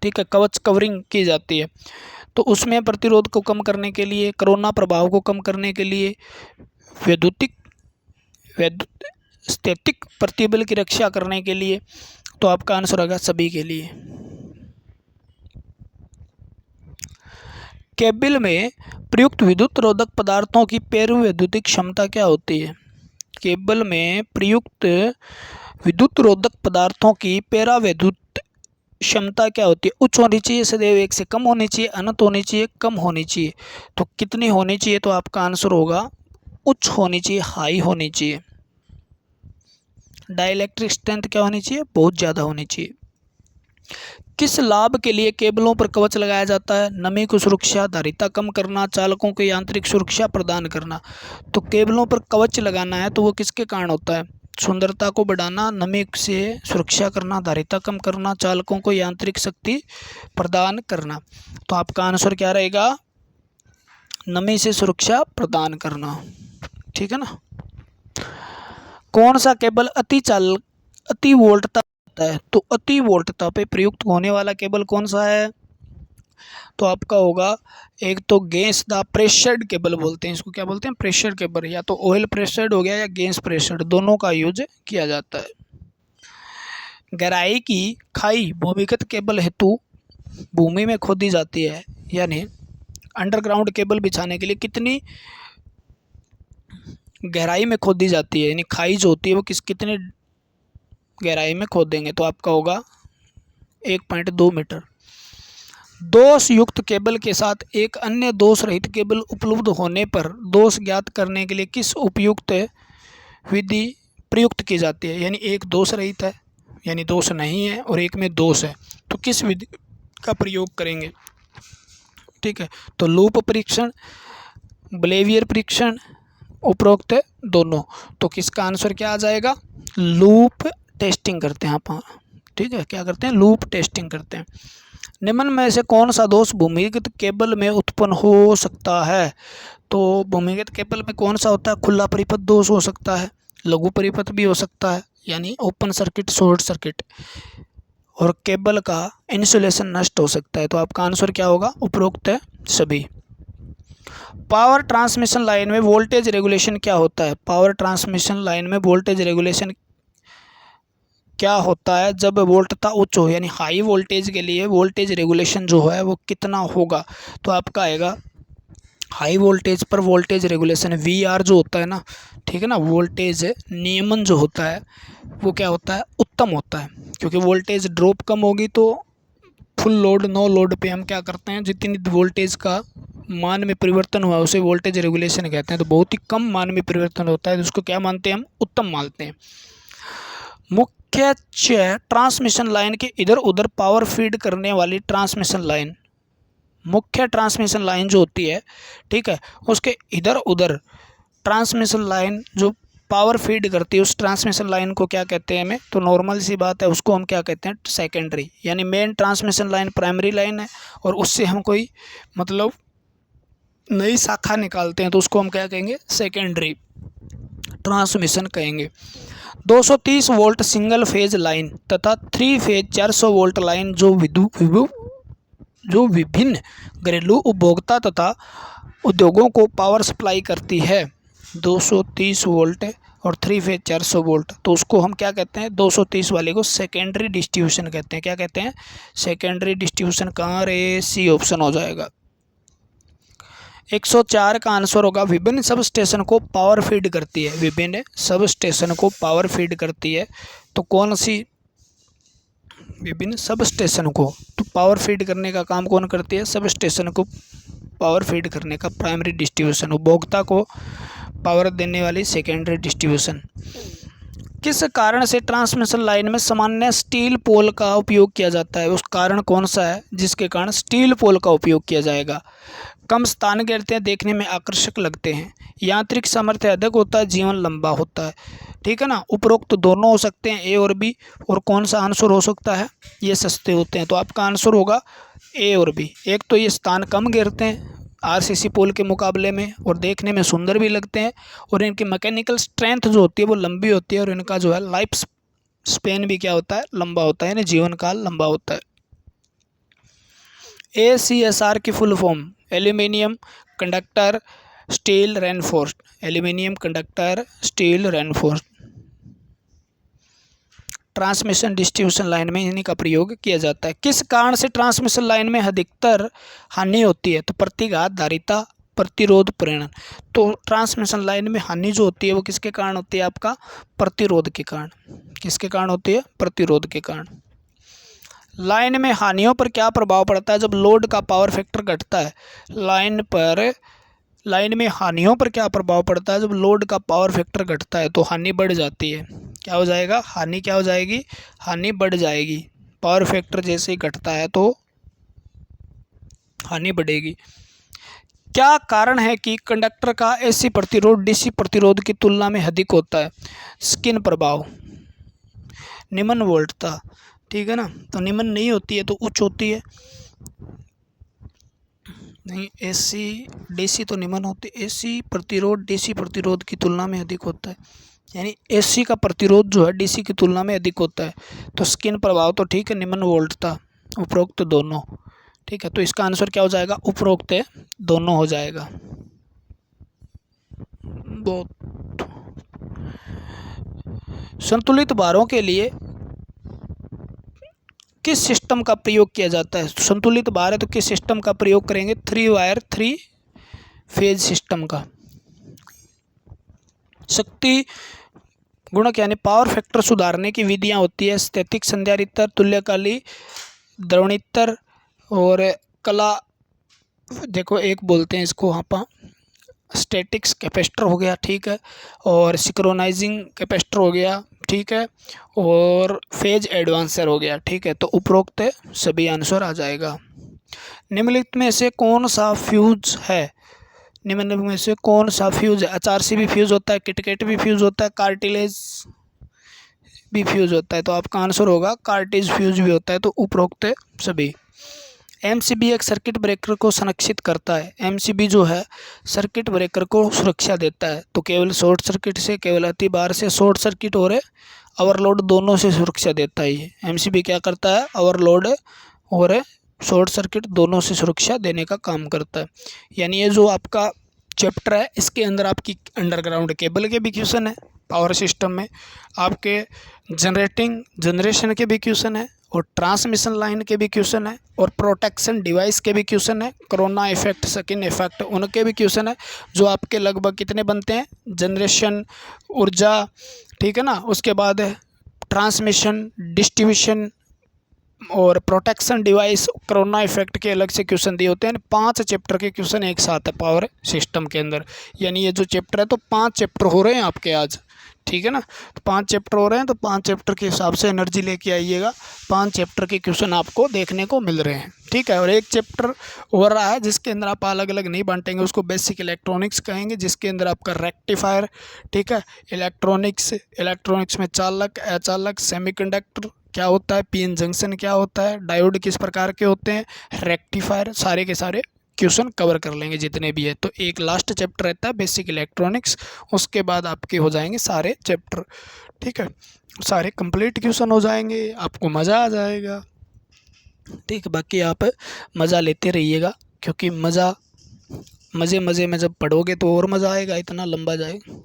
ठीक है, कवच कवरिंग की जाती है। तो उसमें प्रतिरोध को कम करने के लिए, कोरोना प्रभाव को कम करने के लिए, स्थैतिक प्रतिबल की रक्षा करने के लिए। तो आपका आंसर होगा सभी के लिए। केबल में प्रयुक्त विद्युत रोधक पदार्थों की पेरविद्युतिक क्षमता क्या होती है। केबल में प्रयुक्त विद्युत रोधक पदार्थों की पेराविद्युत क्षमता क्या होती है, उच्च होनी चाहिए, सदैव 1 से कम होनी चाहिए, अनंत होनी चाहिए, कम होनी चाहिए। तो कितनी होनी चाहिए, तो आपका आंसर होगा उच्च होनी चाहिए, हाई होनी चाहिए। डाइलेक्ट्रिक स्ट्रेंथ क्या होनी चाहिए, बहुत ज़्यादा होनी चाहिए। किस लाभ के लिए केबलों पर कवच लगाया जाता है, नमी की सुरक्षा, धारिता कम करना, चालकों को यांत्रिक सुरक्षा प्रदान करना। तो केबलों पर कवच लगाना है तो वो किसके कारण होता है, सुंदरता को बढ़ाना, नमी से सुरक्षा करना, धारिता कम करना, चालकों को यांत्रिक शक्ति प्रदान करना। तो आपका आंसर क्या रहेगा, नमी से सुरक्षा प्रदान करना। ठीक है ना। कौन सा केबल अति वोल्टता है, तो अति वोल्टता पे प्रयुक्त होने वाला केबल कौन सा है, तो आपका होगा एक तो गैस द प्रेशर्ड केबल बोलते हैं इसको, क्या बोलते हैं, प्रेशर केबल, या तो ऑयल प्रेशर्ड हो गया या गैस प्रेशर्ड, दोनों का यूज किया जाता है। गहराई की खाई भूमिगत केबल हेतु भूमि में खोदी जाती है, यानी अंडरग्राउंड केबल बिछाने के लिए कितनी गहराई में खोदी जाती है, यानी खाई जो होती है वो कितने गहराई में खोदेंगे, तो आपका होगा 1.2 मीटर। दोष युक्त केबल के साथ एक अन्य दोष रहित केबल उपलब्ध होने पर दोष ज्ञात करने के लिए किस उपयुक्त विधि प्रयुक्त की जाती है, यानी एक दोष रहित है यानी दोष नहीं है और एक में दोष है, तो किस विधि का प्रयोग करेंगे। ठीक है, तो लूप परीक्षण, ब्लेवियर परीक्षण, उपरोक्त दोनों। तो किसका आंसर क्या आ जाएगा, लूप टेस्टिंग करते हैं आप। ठीक है, क्या करते हैं, लूप टेस्टिंग करते हैं। निम्न में से कौन सा दोष भूमिगत केबल में उत्पन्न हो सकता है? तो भूमिगत केबल में कौन सा होता है? खुला परिपथ दोष हो सकता है, लघु परिपथ भी हो सकता है, यानी ओपन सर्किट, शॉर्ट सर्किट, और केबल का इंसुलेशन नष्ट हो सकता है। तो आपका आंसर क्या होगा? उपरोक्त है सभी। पावर ट्रांसमिशन लाइन में वोल्टेज रेगुलेशन क्या होता है? पावर ट्रांसमिशन लाइन में वोल्टेज रेगुलेशन क्या होता है? जब वोल्टता उच्च हो, यानी हाई वोल्टेज के लिए वोल्टेज रेगुलेशन जो है वो कितना होगा? तो आपका आएगा हाई वोल्टेज पर वोल्टेज रेगुलेशन VR जो होता है ना, ठीक है ना, वोल्टेज नियमन जो होता है वो क्या होता है? उत्तम होता है, क्योंकि वोल्टेज ड्रॉप कम होगी तो फुल लोड, नो लोड पे हम क्या करते हैं, जितनी वोल्टेज का मान में परिवर्तन हुआ उसे वोल्टेज रेगुलेशन कहते हैं। तो बहुत ही कम मान में परिवर्तन होता है तो उसको क्या मानते हैं? हम उत्तम मानते हैं। मुख्य ट्रांसमिशन लाइन के इधर उधर पावर फीड करने वाली ट्रांसमिशन लाइन, मुख्य ट्रांसमिशन लाइन जो होती है, ठीक है, उसके इधर उधर ट्रांसमिशन लाइन जो पावर फीड करती है उस ट्रांसमिशन लाइन को क्या कहते हैं? हमें तो नॉर्मल सी बात है, उसको हम क्या कहते हैं? सेकेंडरी। यानी main transmission line primary line है और उससे हम कोई मतलब नई शाखा निकालते हैं तो उसको हम क्या कहेंगे? सेकेंडरी ट्रांसमिशन कहेंगे। 230 वोल्ट सिंगल फेज लाइन तथा 3 फेज 400 वोल्ट लाइन जो विभिन्न घरेलू उपभोक्ता तथा उद्योगों को पावर सप्लाई करती है, 230 वोल्ट और 3 फेज 400 वोल्ट, तो उसको हम क्या कहते हैं? 230 वाले को सेकेंडरी डिस्ट्रीब्यूशन कहते हैं। क्या कहते हैं? Secondary distribution. कहाँ रे? सी ऑप्शन हो जाएगा। 104 का आंसर होगा विभिन्न सब स्टेशन को पावर फीड करती है, विभिन्न सब स्टेशन को पावर फीड करती है। तो कौन सी विभिन्न सब स्टेशन को तो पावर फीड करने का काम कौन करती है? सब स्टेशन को पावर फीड करने का प्राइमरी डिस्ट्रीब्यूशन, उपभोक्ता को पावर देने वाली सेकेंडरी डिस्ट्रीब्यूशन। किस कारण से ट्रांसमिशन लाइन में सामान्य स्टील पोल का उपयोग किया जाता है? उस कारण कौन सा है जिसके कारण स्टील पोल का उपयोग किया जाएगा? कम स्थान घेरते हैं, देखने में आकर्षक लगते हैं, यांत्रिक सामर्थ्य अधिक होता है, जीवन लंबा होता है, ठीक है ना। उपरोक्त तो दोनों हो सकते हैं, ए और बी, और कौन सा आंसर हो सकता है? ये सस्ते होते हैं। तो आपका आंसर होगा ए और बी। एक तो ये स्थान कम घेरते हैं RCC पोल के मुकाबले में और देखने में सुंदर भी लगते हैं, और इनकी मैकेनिकल स्ट्रेंथ जो होती है वो लंबी होती है, और इनका जो है लाइफ स्पेन भी क्या होता है? लंबा होता है, यानी जीवन काल लंबा होता है। ACSR की full form aluminium conductor steel reinforced, aluminium conductor steel reinforced. Transmission distribution line में इन्हीं का प्रयोग किया जाता है। किस कारण से ट्रांसमिशन लाइन में अधिकतर हानि होती है? तो प्रतिघात, धारिता, प्रतिरोध, प्रेरण। तो ट्रांसमिशन लाइन में हानि जो होती है वो किसके कारण होती है? आपका प्रतिरोध के कारण। किसके कारण होती है? प्रतिरोध के कारण। लाइन में हानियों पर क्या प्रभाव पड़ता है जब लोड का पावर फैक्टर घटता है? लाइन में हानियों पर क्या प्रभाव पड़ता है जब लोड का पावर फैक्टर घटता है? तो हानि बढ़ जाती है। क्या हो जाएगा? हानि क्या हो जाएगी? हानि बढ़ जाएगी। पावर फैक्टर जैसे ही घटता है तो हानि बढ़ेगी। क्या कारण है कि कंडक्टर का AC प्रतिरोध DC प्रतिरोध की तुलना में अधिक होता है? स्किन प्रभाव, निम्न वोल्टता, ठीक है ना। तो निम्न नहीं होती है तो उच्च होती है, नहीं AC DC तो निम्न होती है। AC प्रतिरोध DC प्रतिरोध की तुलना में अधिक होता है, यानी AC का प्रतिरोध जो है DC की तुलना में अधिक होता है। तो स्किन प्रभाव तो ठीक है, निम्न वोल्टता, उपरोक्त दोनों, ठीक है। तो इसका आंसर क्या हो जाएगा? उपरोक्त दोनों हो जाएगा। बहुत संतुलित भारों के लिए किस सिस्टम का प्रयोग किया जाता है? संतुलित भार है तो किस सिस्टम का प्रयोग करेंगे? 3 वायर 3 फेज सिस्टम का। शक्ति गुणक यानी पावर फैक्टर सुधारने की विधियां होती है स्थैतिक संधारित्र, तुल्यकाली द्रवणित्र और कला, देखो एक बोलते हैं इसको यहाँ स्टैटिक्स कैपेसिटर हो गया, ठीक है, और सिंक्रोनाइजिंग कैपेसिटर हो गया, ठीक है, और फेज एडवांसर हो गया, ठीक है। तो उपरोक्त सभी आंसर आ जाएगा। निम्नलिखित में से कौन सा फ्यूज है? निम्नलिखित में से कौन सा फ्यूज है? HRC भी फ्यूज होता है, किटकेट भी फ्यूज होता है, कार्टिलेज भी फ्यूज होता है। तो आपका आंसर होगा कार्टिज फ्यूज भी होता है। तो उपरोक्त सभी। एमसीबी एक सर्किट ब्रेकर को संरक्षित करता है। एमसीबी जो है सर्किट ब्रेकर को सुरक्षा देता है। तो केवल शॉर्ट सर्किट से, केवल अति भार से शॉर्ट सर्किट और ओवरलोड दोनों से सुरक्षा देता है। ये एमसीबी क्या करता है, ओवरलोड और शॉर्ट सर्किट दोनों से सुरक्षा देने का काम करता है। यानी ये जो आपका चैप्टर है इसके अंदर आपकी अंडरग्राउंड केबल के भी क्वेश्चन है, पावर सिस्टम में आपके जनरेशन के भी क्वेश्चन है, और ट्रांसमिशन लाइन के भी क्वेश्चन है, और प्रोटेक्शन डिवाइस के भी क्वेश्चन है, कोरोना इफेक्ट, स्किन इफेक्ट उनके भी क्वेश्चन है, जो आपके लगभग कितने बनते हैं, जनरेशन, ऊर्जा, ठीक है ना, उसके बाद ट्रांसमिशन, डिस्ट्रीब्यूशन और प्रोटेक्शन डिवाइस, कोरोना इफेक्ट के अलग से क्वेश्चन दिए होते हैं। 5 चैप्टर के क्वेश्चन एक साथ है पावर सिस्टम के अंदर। यानी ये जो चैप्टर है तो 5 चैप्टर हो रहे हैं आपके आज, ठीक है ना। तो 5 चैप्टर हो रहे हैं, तो 5 चैप्टर के हिसाब से एनर्जी लेके आइएगा। 5 चैप्टर के क्वेश्चन आपको देखने को मिल रहे हैं, ठीक है। और एक चैप्टर हो रहा है जिसके अंदर आप अलग अलग नहीं बांटेंगे, उसको बेसिक इलेक्ट्रॉनिक्स कहेंगे, जिसके अंदर आपका रेक्टिफायर, ठीक है, इलेक्ट्रॉनिक्स में चालक, अचालक, सेमीकंडक्टर क्या होता है, पीएन जंक्शन क्या होता है, डायोड किस प्रकार के होते हैं, रेक्टिफायर, सारे के सारे क्वेश्चन कवर कर लेंगे जितने भी है। तो एक लास्ट चैप्टर रहता है बेसिक इलेक्ट्रॉनिक्स, उसके बाद आपके हो जाएंगे सारे चैप्टर, ठीक है, सारे कंप्लीट क्वेश्चन हो जाएंगे, आपको मज़ा आ जाएगा, ठीक है। बाकी आप मज़ा लेते रहिएगा, क्योंकि मज़े में जब पढ़ोगे तो और मज़ा आएगा, इतना लंबा जाएगा।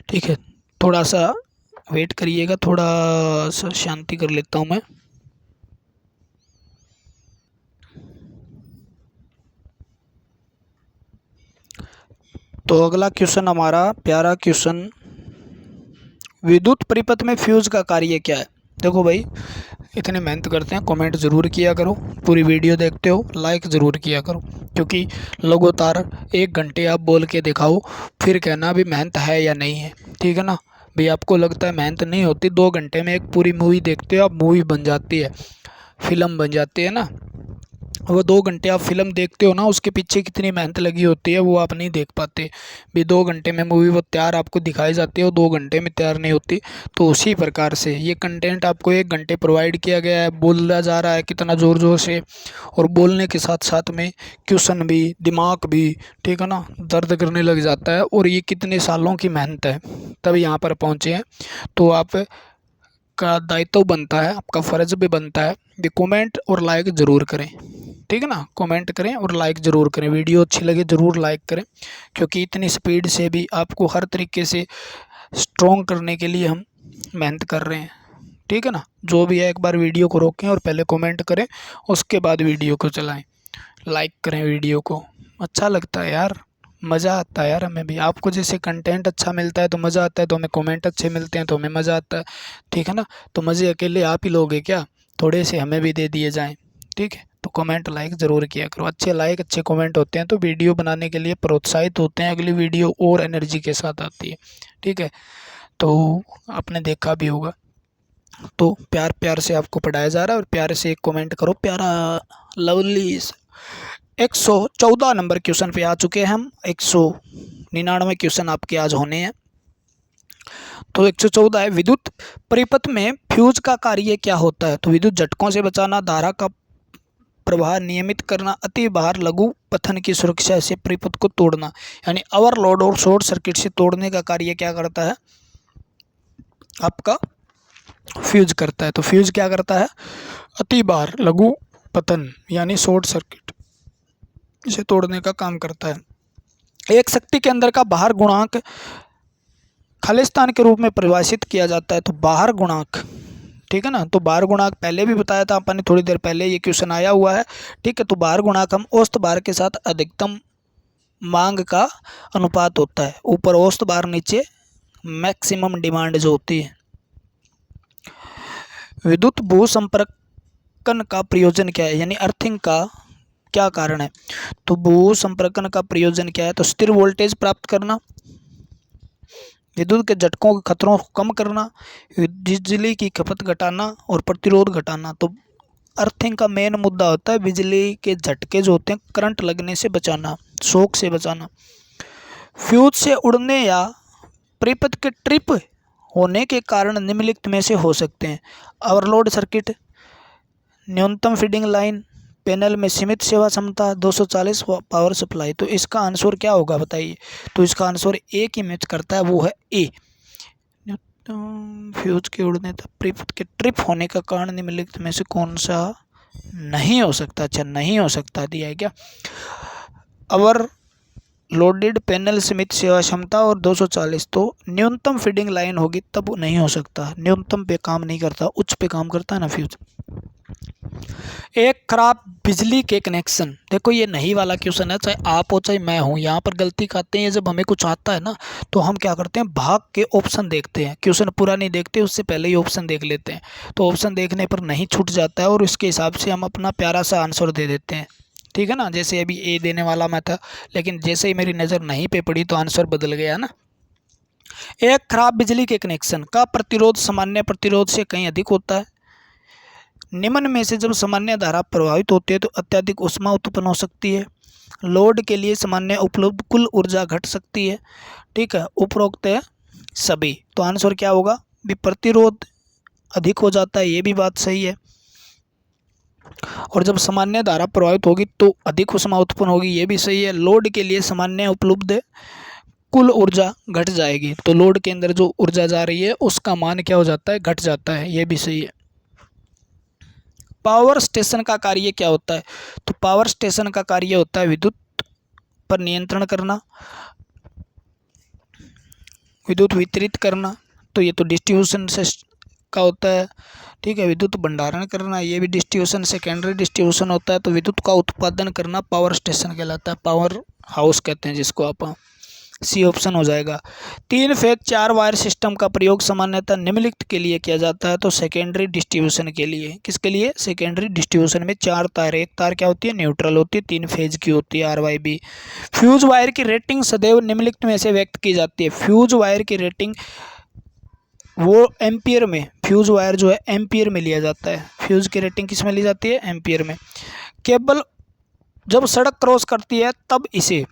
ठीक है, थोड़ा सा वेट करिएगा, थोड़ा सा शांति कर लेता हूँ मैं। तो अगला क्वेश्चन हमारा प्यारा क्वेश्चन, विद्युत परिपथ में फ्यूज का कार्य क्या है। देखो भाई, इतने मेहनत करते हैं, कमेंट ज़रूर किया करो, पूरी वीडियो देखते हो लाइक ज़रूर किया करो, क्योंकि लगातार 1 घंटे आप बोल के दिखाओ, फिर कहना भी मेहनत है या नहीं है, ठीक है ना। भाई आपको लगता है मेहनत नहीं होती, 2 घंटे में एक पूरी मूवी देखते हो आप, मूवी बन जाती है, फिल्म बन जाती है ना। वो 2 घंटे आप फिल्म देखते हो ना, उसके पीछे कितनी मेहनत लगी होती है वो आप नहीं देख पाते। भी 2 घंटे में मूवी वो तैयार आपको दिखाई जाती है, वो 2 घंटे में तैयार नहीं होती। तो उसी प्रकार से ये कंटेंट आपको 1 घंटे प्रोवाइड किया गया है, बोला जा रहा है कितना ज़ोर ज़ोर से, और बोलने के साथ साथ में क्वेश्चन भी, दिमाग भी, ठीक है ना, दर्द करने लग जाता है। और ये कितने सालों की मेहनत है तब यहाँ पर पहुँचे हैं। तो आप का दायित्व बनता है, आपका फ़र्ज़ भी बनता है कि कमेंट और लाइक ज़रूर करें, ठीक है ना। कमेंट करें और लाइक ज़रूर करें, वीडियो अच्छी लगे ज़रूर लाइक करें, क्योंकि इतनी स्पीड से भी आपको हर तरीके से स्ट्रॉन्ग करने के लिए हम मेहनत कर रहे हैं, ठीक है ना। जो भी है एक बार वीडियो को रोकें और पहले कमेंट करें, उसके बाद वीडियो को चलाएं, लाइक करें वीडियो को। अच्छा लगता है यार, मज़ा आता है यार हमें भी। आपको जैसे कंटेंट अच्छा मिलता है तो मज़ा आता है, तो हमें कमेंट अच्छे मिलते हैं तो हमें मज़ा आता है, ठीक है ना। तो मज़े अकेले आप ही लोगे क्या, थोड़े से हमें भी दे दिए जाएं, ठीक है। तो कमेंट लाइक ज़रूर किया करो, अच्छे लाइक अच्छे कमेंट होते हैं तो वीडियो बनाने के लिए प्रोत्साहित होते हैं, अगली वीडियो और एनर्जी के साथ आती है, ठीक है। तो आपने देखा भी होगा, तो प्यार से आपको पढ़ाया जा रहा है, और प्यार से एक कमेंट करो प्यारा लवली। 114 नंबर क्वेश्चन पे आ चुके हैं हम, 199 क्वेश्चन आपके आज होने हैं। तो 114 है, विद्युत परिपथ में फ्यूज का कार्य क्या होता है। तो विद्युत झटकों से बचाना, धारा का प्रवाह नियमित करना, अति भार लघु पथन की सुरक्षा से परिपथ को तोड़ना। यानी ओवरलोड और शॉर्ट सर्किट से तोड़ने का कार्य क्या करता है, आपका फ्यूज करता है। तो फ्यूज क्या करता है, अति भार लघु पतन यानी शॉर्ट सर्किट इसे तोड़ने का काम करता है। एक शक्ति के अंदर का बाहर गुणांक खालिस्तान के रूप में परिभाषित किया जाता है। तो बाहर गुणांक, ठीक है ना। तो बाहर गुणांक पहले भी बताया था अपन ने, थोड़ी देर पहले ये क्वेश्चन आया हुआ है, ठीक है। तो बाहर गुणांक हम औसत भार के साथ अधिकतम मांग का अनुपात होता है, ऊपर औसत भार नीचे मैक्सिमम डिमांड जो होती है। विद्युत भू संपर्कन का प्रयोजन क्या है, यानी अर्थिंग का क्या कारण है। तो भू संपर्कन का प्रयोजन क्या है, तो स्थिर वोल्टेज प्राप्त करना, विद्युत के झटकों के खतरों को कम करना, बिजली की खपत घटाना और प्रतिरोध घटाना। तो अर्थिंग का मेन मुद्दा होता है बिजली के झटके जो होते हैं, करंट लगने से बचाना, शॉक से बचाना। फ्यूज से उड़ने या परिपथ के ट्रिप होने के कारण निम्नलिखित में से हो सकते हैं। ओवरलोड सर्किट, न्यूनतम फीडिंग लाइन, पैनल में सीमित सेवा क्षमता, 240 पावर सप्लाई। तो इसका आंसर क्या होगा बताइए। तो इसका आंसर ए की मैच करता है, वो है ए। फ्यूज के उड़ने तक परिपथ के ट्रिप होने का कारण निम्नलिखित में से कौन सा नहीं हो सकता। अच्छा, नहीं हो सकता दिया है क्या। ओवर लोडेड पैनल, सीमित सेवा क्षमता और 240। तो न्यूनतम फीडिंग लाइन होगी तब नहीं हो सकता। न्यूनतम पे काम नहीं करता, उच्च पे काम करता है ना फ्यूज। एक खराब बिजली के कनेक्शन। देखो ये नहीं वाला क्वेश्चन है, चाहे आप हो चाहे मैं हूँ, यहाँ पर गलती करते हैं। जब हमें कुछ आता है ना तो हम क्या करते हैं, भाग के ऑप्शन देखते हैं, क्वेश्चन पूरा नहीं देखते, उससे पहले ही ऑप्शन देख लेते हैं। तो ऑप्शन देखने पर नहीं छूट जाता है और उसके हिसाब से हम अपना प्यारा सा आंसर दे देते हैं। ठीक है ना। जैसे अभी ए देने वाला मैं था, लेकिन जैसे ही मेरी नज़र नहीं पे पड़ी तो आंसर बदल गया ना। एक खराब बिजली के कनेक्शन का प्रतिरोध सामान्य प्रतिरोध से कहीं अधिक होता है। निम्न में से जब सामान्य धारा प्रभावित होती है तो अत्यधिक ऊष्मा उत्पन्न हो सकती है। लोड के लिए सामान्य उपलब्ध कुल ऊर्जा घट सकती है। ठीक है, उपरोक्त है सभी। तो आंसर क्या होगा, भी प्रतिरोध अधिक हो जाता है, ये भी बात सही है। और जब सामान्य धारा प्रभावित होगी तो अधिक ऊष्मा उत्पन्न होगी, ये भी सही है। लोड के लिए सामान्य उपलब्ध कुल ऊर्जा घट जाएगी, तो लोड के अंदर जो ऊर्जा जा रही है उसका मान क्या हो जाता है, घट जाता है, ये भी सही है। पावर स्टेशन का कार्य क्या होता है। तो पावर स्टेशन का कार्य होता है विद्युत पर नियंत्रण करना, विद्युत वितरित करना। तो ये तो डिस्ट्रीब्यूशन से का होता है। ठीक है, विद्युत भंडारण करना, ये भी डिस्ट्रीब्यूशन सेकेंडरी डिस्ट्रीब्यूशन होता है। तो विद्युत का उत्पादन करना पावर स्टेशन कहलाता है, पावर हाउस कहते हैं जिसको आप। सी ऑप्शन हो जाएगा। 3 फेज 4 वायर सिस्टम का प्रयोग सामान्यतः निम्नलिखित के लिए किया जाता है। तो सेकेंडरी डिस्ट्रीब्यूशन के लिए। किसके लिए, सेकेंडरी डिस्ट्रीब्यूशन में 4 तार, एक तार क्या होती है, न्यूट्रल होती है, 3 फेज की होती है, RYB। फ्यूज वायर की रेटिंग सदैव निम्नलिखित में से व्यक्त की जाती है। फ्यूज वायर की रेटिंग वो एम्पियर में, फ्यूज वायर जो है एम्पियर में लिया जाता है। फ्यूज की रेटिंग किस में ली जाती है, एम्पियर में। केबल जब सड़क क्रॉस करती है तब इसे,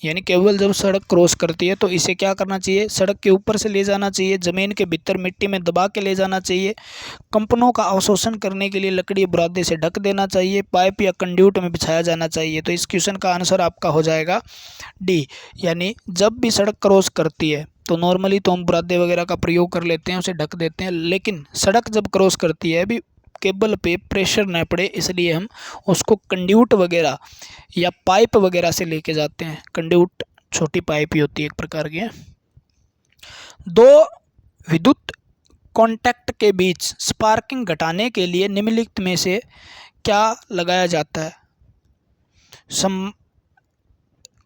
यानी केबल जब सड़क क्रॉस करती है तो इसे क्या करना चाहिए, सड़क के ऊपर से ले जाना चाहिए, ज़मीन के भीतर मिट्टी में दबा के ले जाना चाहिए। कंपनों का अवशोषण करने के लिए लकड़ी बुरादे से ढक देना चाहिए, पाइप या कंड्यूट में बिछाया जाना चाहिए। तो इस क्वेश्चन का आंसर आपका हो जाएगा डी, यानी जब भी सड़क क्रॉस करती है तो नॉर्मली तो हम बुरादे वगैरह का प्रयोग कर लेते हैं, उसे ढक देते हैं, लेकिन सड़क जब क्रॉस करती है अभी केबल पे प्रेशर न पड़े इसलिए हम उसको कंड्यूट वगैरह या पाइप वगैरह से लेके जाते हैं। कंड्यूट छोटी पाइप ही होती है एक प्रकार की। 2 विद्युत कॉन्टैक्ट के बीच स्पार्किंग घटाने के लिए निम्नलिखित में से क्या लगाया जाता है।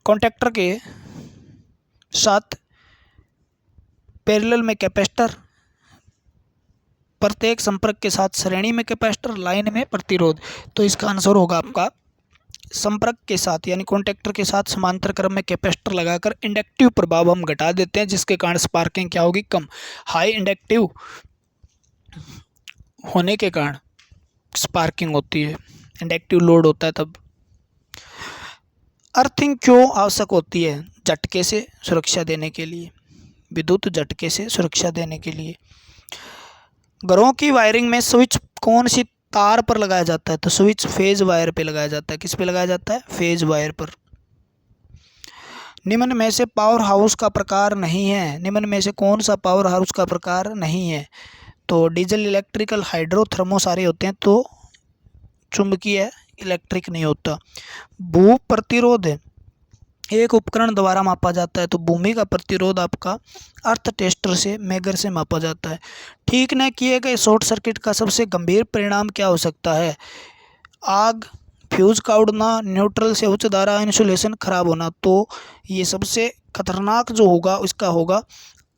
कॉन्टैक्टर के साथ पैरेलल में कैपेसिटर, प्रत्येक संपर्क के साथ श्रेणी में कैपेसिटर, लाइन में प्रतिरोध। तो इसका आंसर होगा आपका संपर्क के साथ, यानी कॉन्टैक्टर के साथ समांतर क्रम में कैपेसिटर लगाकर इंडक्टिव प्रभाव हम घटा देते हैं, जिसके कारण स्पार्किंग क्या होगी, कम। हाई इंडक्टिव होने के कारण स्पार्किंग होती है, इंडक्टिव लोड होता है तब। अर्थिंग क्यों आवश्यक होती है, झटके से सुरक्षा देने के लिए, विद्युत झटके से सुरक्षा देने के लिए। घरों की वायरिंग में स्विच कौन सी तार पर लगाया जाता है। तो स्विच फेज वायर पे लगाया जाता है। किस पे लगाया जाता है, फेज वायर पर। निम्न में से पावर हाउस का प्रकार नहीं है। निम्न में से कौन सा पावर हाउस का प्रकार नहीं है। तो डीजल, इलेक्ट्रिकल, हाइड्रो, थर्मो सारे होते हैं, तो चुंबकीय इलेक्ट्रिक नहीं होता। भू प्रतिरोध है, एक उपकरण द्वारा मापा जाता है। तो भूमि का प्रतिरोध आपका अर्थ टेस्टर से, मेगर से मापा जाता है। ठीक न किए गए शॉर्ट सर्किट का सबसे गंभीर परिणाम क्या हो सकता है। आग, फ्यूज का उड़ना, न्यूट्रल से उच्च धारा, इंसुलेशन खराब होना। तो ये सबसे खतरनाक जो होगा उसका होगा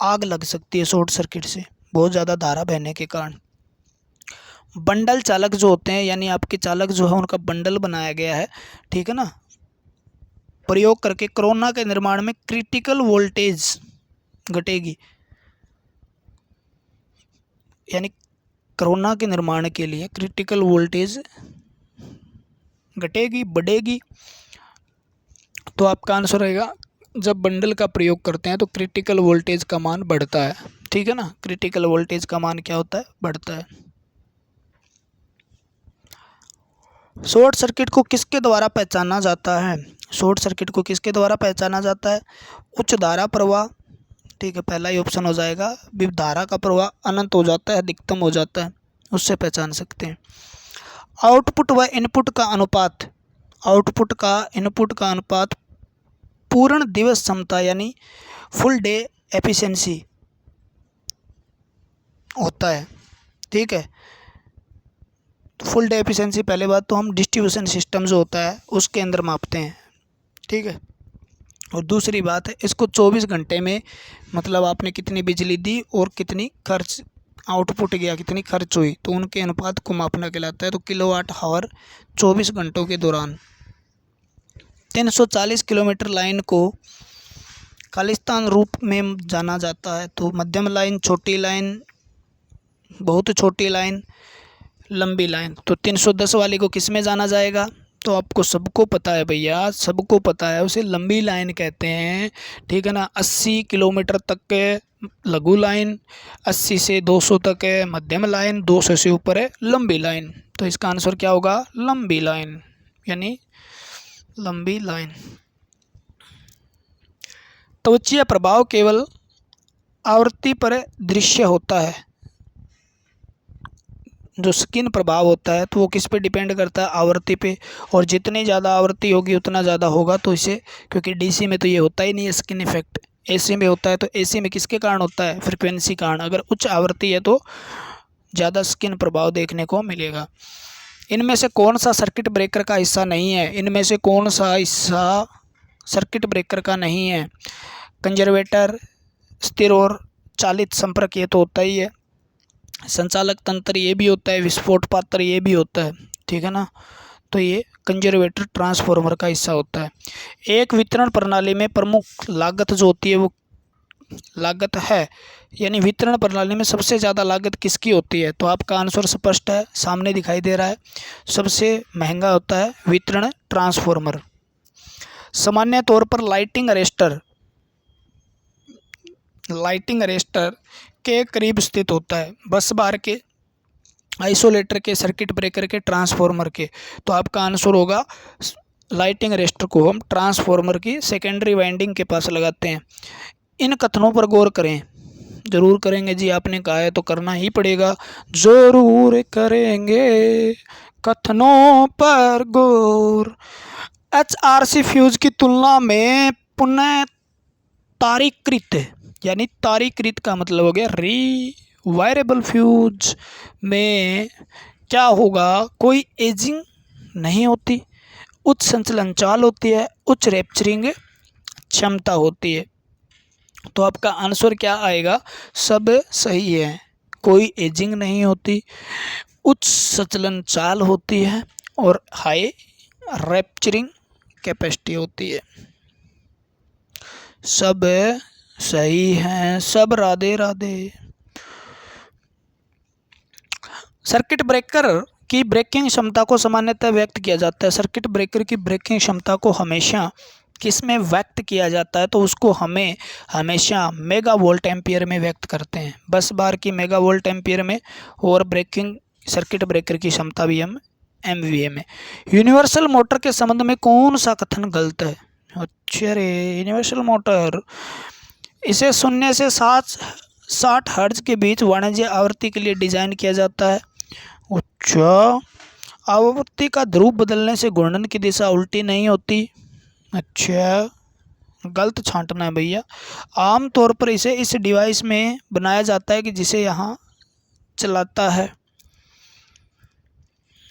आग लग सकती है शॉर्ट सर्किट से, बहुत ज़्यादा धारा बहने के कारण। बंडल चालक जो होते हैं, यानी आपके चालक जो है उनका बंडल बनाया गया है, ठीक है ना, प्रयोग करके कोरोना के निर्माण में क्रिटिकल वोल्टेज घटेगी, यानी कोरोना के निर्माण के लिए क्रिटिकल वोल्टेज घटेगी, बढ़ेगी। तो आपका आंसर रहेगा जब बंडल का प्रयोग करते हैं तो क्रिटिकल वोल्टेज का मान बढ़ता है, ठीक है ना। क्रिटिकल वोल्टेज का मान क्या होता है, बढ़ता है। शॉर्ट सर्किट को किसके द्वारा पहचाना जाता है, शॉर्ट सर्किट को किसके द्वारा पहचाना जाता है, उच्च धारा प्रवाह, ठीक है, पहला ही ऑप्शन हो जाएगा। विद्युत धारा का प्रवाह अनंत हो जाता है, अधिकतम हो जाता है, उससे पहचान सकते हैं। आउटपुट व इनपुट का अनुपात, आउटपुट का इनपुट का अनुपात पूर्ण दिवस क्षमता यानी फुल डे एफिशिएंसी होता है, ठीक है। फुल डे एफिशिएंसी पहले बात तो हम डिस्ट्रीब्यूशन सिस्टम जो होता है उसके अंदर मापते हैं, ठीक है। और दूसरी बात है इसको 24 घंटे में मतलब आपने कितनी बिजली दी और कितनी खर्च आउटपुट गया, कितनी खर्च हुई, तो उनके अनुपात को मापना कहलाता है। तो किलोवाट आवर 24 घंटों के दौरान। 340 किलोमीटर लाइन को खालिस्तान रूप में जाना जाता है। तो मध्यम लाइन, छोटी लाइन, बहुत छोटी लाइन, लंबी लाइन। तो 310 वाली को किस में जाना जाएगा, तो आपको सबको पता है भैया, सबको पता है, उसे लंबी लाइन कहते हैं, ठीक है ना। 80 किलोमीटर तक के लघु लाइन, 80 से 200 तक है मध्यम लाइन, 200 से ऊपर है लंबी लाइन। तो इसका आंसर क्या होगा, लंबी लाइन, यानी लंबी लाइन। त्वचीय प्रभाव केवल आवृत्ति पर दृश्य होता है। जो स्किन प्रभाव होता है तो वो किस पे डिपेंड करता है, आवृत्ति पे। और जितनी ज़्यादा आवृत्ति होगी उतना ज़्यादा होगा। तो इसे, क्योंकि डीसी में तो ये होता ही नहीं है स्किन इफेक्ट, एसी में होता है। तो एसी में किसके कारण होता है, फ्रिक्वेंसी कारण। अगर उच्च आवृत्ति है तो ज़्यादा स्किन प्रभाव देखने को मिलेगा। इनमें से कौन सा सर्किट ब्रेकर का हिस्सा नहीं है, इनमें से कौन सा हिस्सा सर्किट ब्रेकर का नहीं है। कंजर्वेटर, स्थिर और चालित संपर्क ये तो होता ही है। संचालक तंत्र ये भी होता है, विस्फोट पात्र ये भी होता है, ठीक है ना। तो ये कंजर्वेटर ट्रांसफार्मर का हिस्सा होता है। एक वितरण प्रणाली में प्रमुख लागत जो होती है वो लागत है, यानी वितरण प्रणाली में सबसे ज़्यादा लागत किसकी होती है। तो आपका आंसर स्पष्ट है, सामने दिखाई दे रहा है। सबसे महंगा होता है वितरण ट्रांसफार्मर। सामान्य तौर पर लाइटिंग अरेस्टर के करीब स्थित होता है, बस बार के, आइसोलेटर के, सर्किट ब्रेकर के, ट्रांसफार्मर के। तो आपका आंसर होगा लाइटिंग अरेस्टर को हम ट्रांसफार्मर की सेकेंडरी वाइंडिंग के पास लगाते हैं। इन कथनों पर गौर करें, जरूर करेंगे जी, आपने कहा है तो करना ही पड़ेगा, जरूर करेंगे कथनों पर गौर। HRC फ्यूज की तुलना में पुनः तारीकृत, यानी तारीकृत का मतलब हो गया रीवायरेबल फ्यूज में क्या होगा, कोई एजिंग नहीं होती, उच्च संचलन चाल होती है, उच्च रैप्चरिंग क्षमता होती है। तो आपका आंसर क्या आएगा, सब सही है। कोई एजिंग नहीं होती, उच्च संचलन चाल होती है और हाई रैप्चरिंग कैपेसिटी होती है। सब सही है, सब राधे राधे। सर्किट ब्रेकर की ब्रेकिंग क्षमता को सामान्यतः व्यक्त किया जाता है। सर्किट ब्रेकर की ब्रेकिंग क्षमता को हमेशा किस में व्यक्त किया जाता है, तो उसको हमें हमेशा मेगा वोल्ट एम्पियर में व्यक्त करते हैं, बस बार की मेगा वोल्ट एम्पियर में। और ब्रेकिंग सर्किट ब्रेकर की क्षमता भी हम MVA में। यूनिवर्सल मोटर के संबंध में कौन सा कथन गलत है, अच्छा रे, यूनिवर्सल मोटर इसे 0 से 60 हर्ट्ज के बीच वाणिज्य आवृत्ति के लिए डिजाइन किया जाता है। अच्छा, आवृत्ति का ध्रुव बदलने से घूर्णन की दिशा उल्टी नहीं होती। अच्छा, गलत छांटना है भैया। आमतौर पर इसे इस डिवाइस में बनाया जाता है कि जिसे यहाँ चलाता है।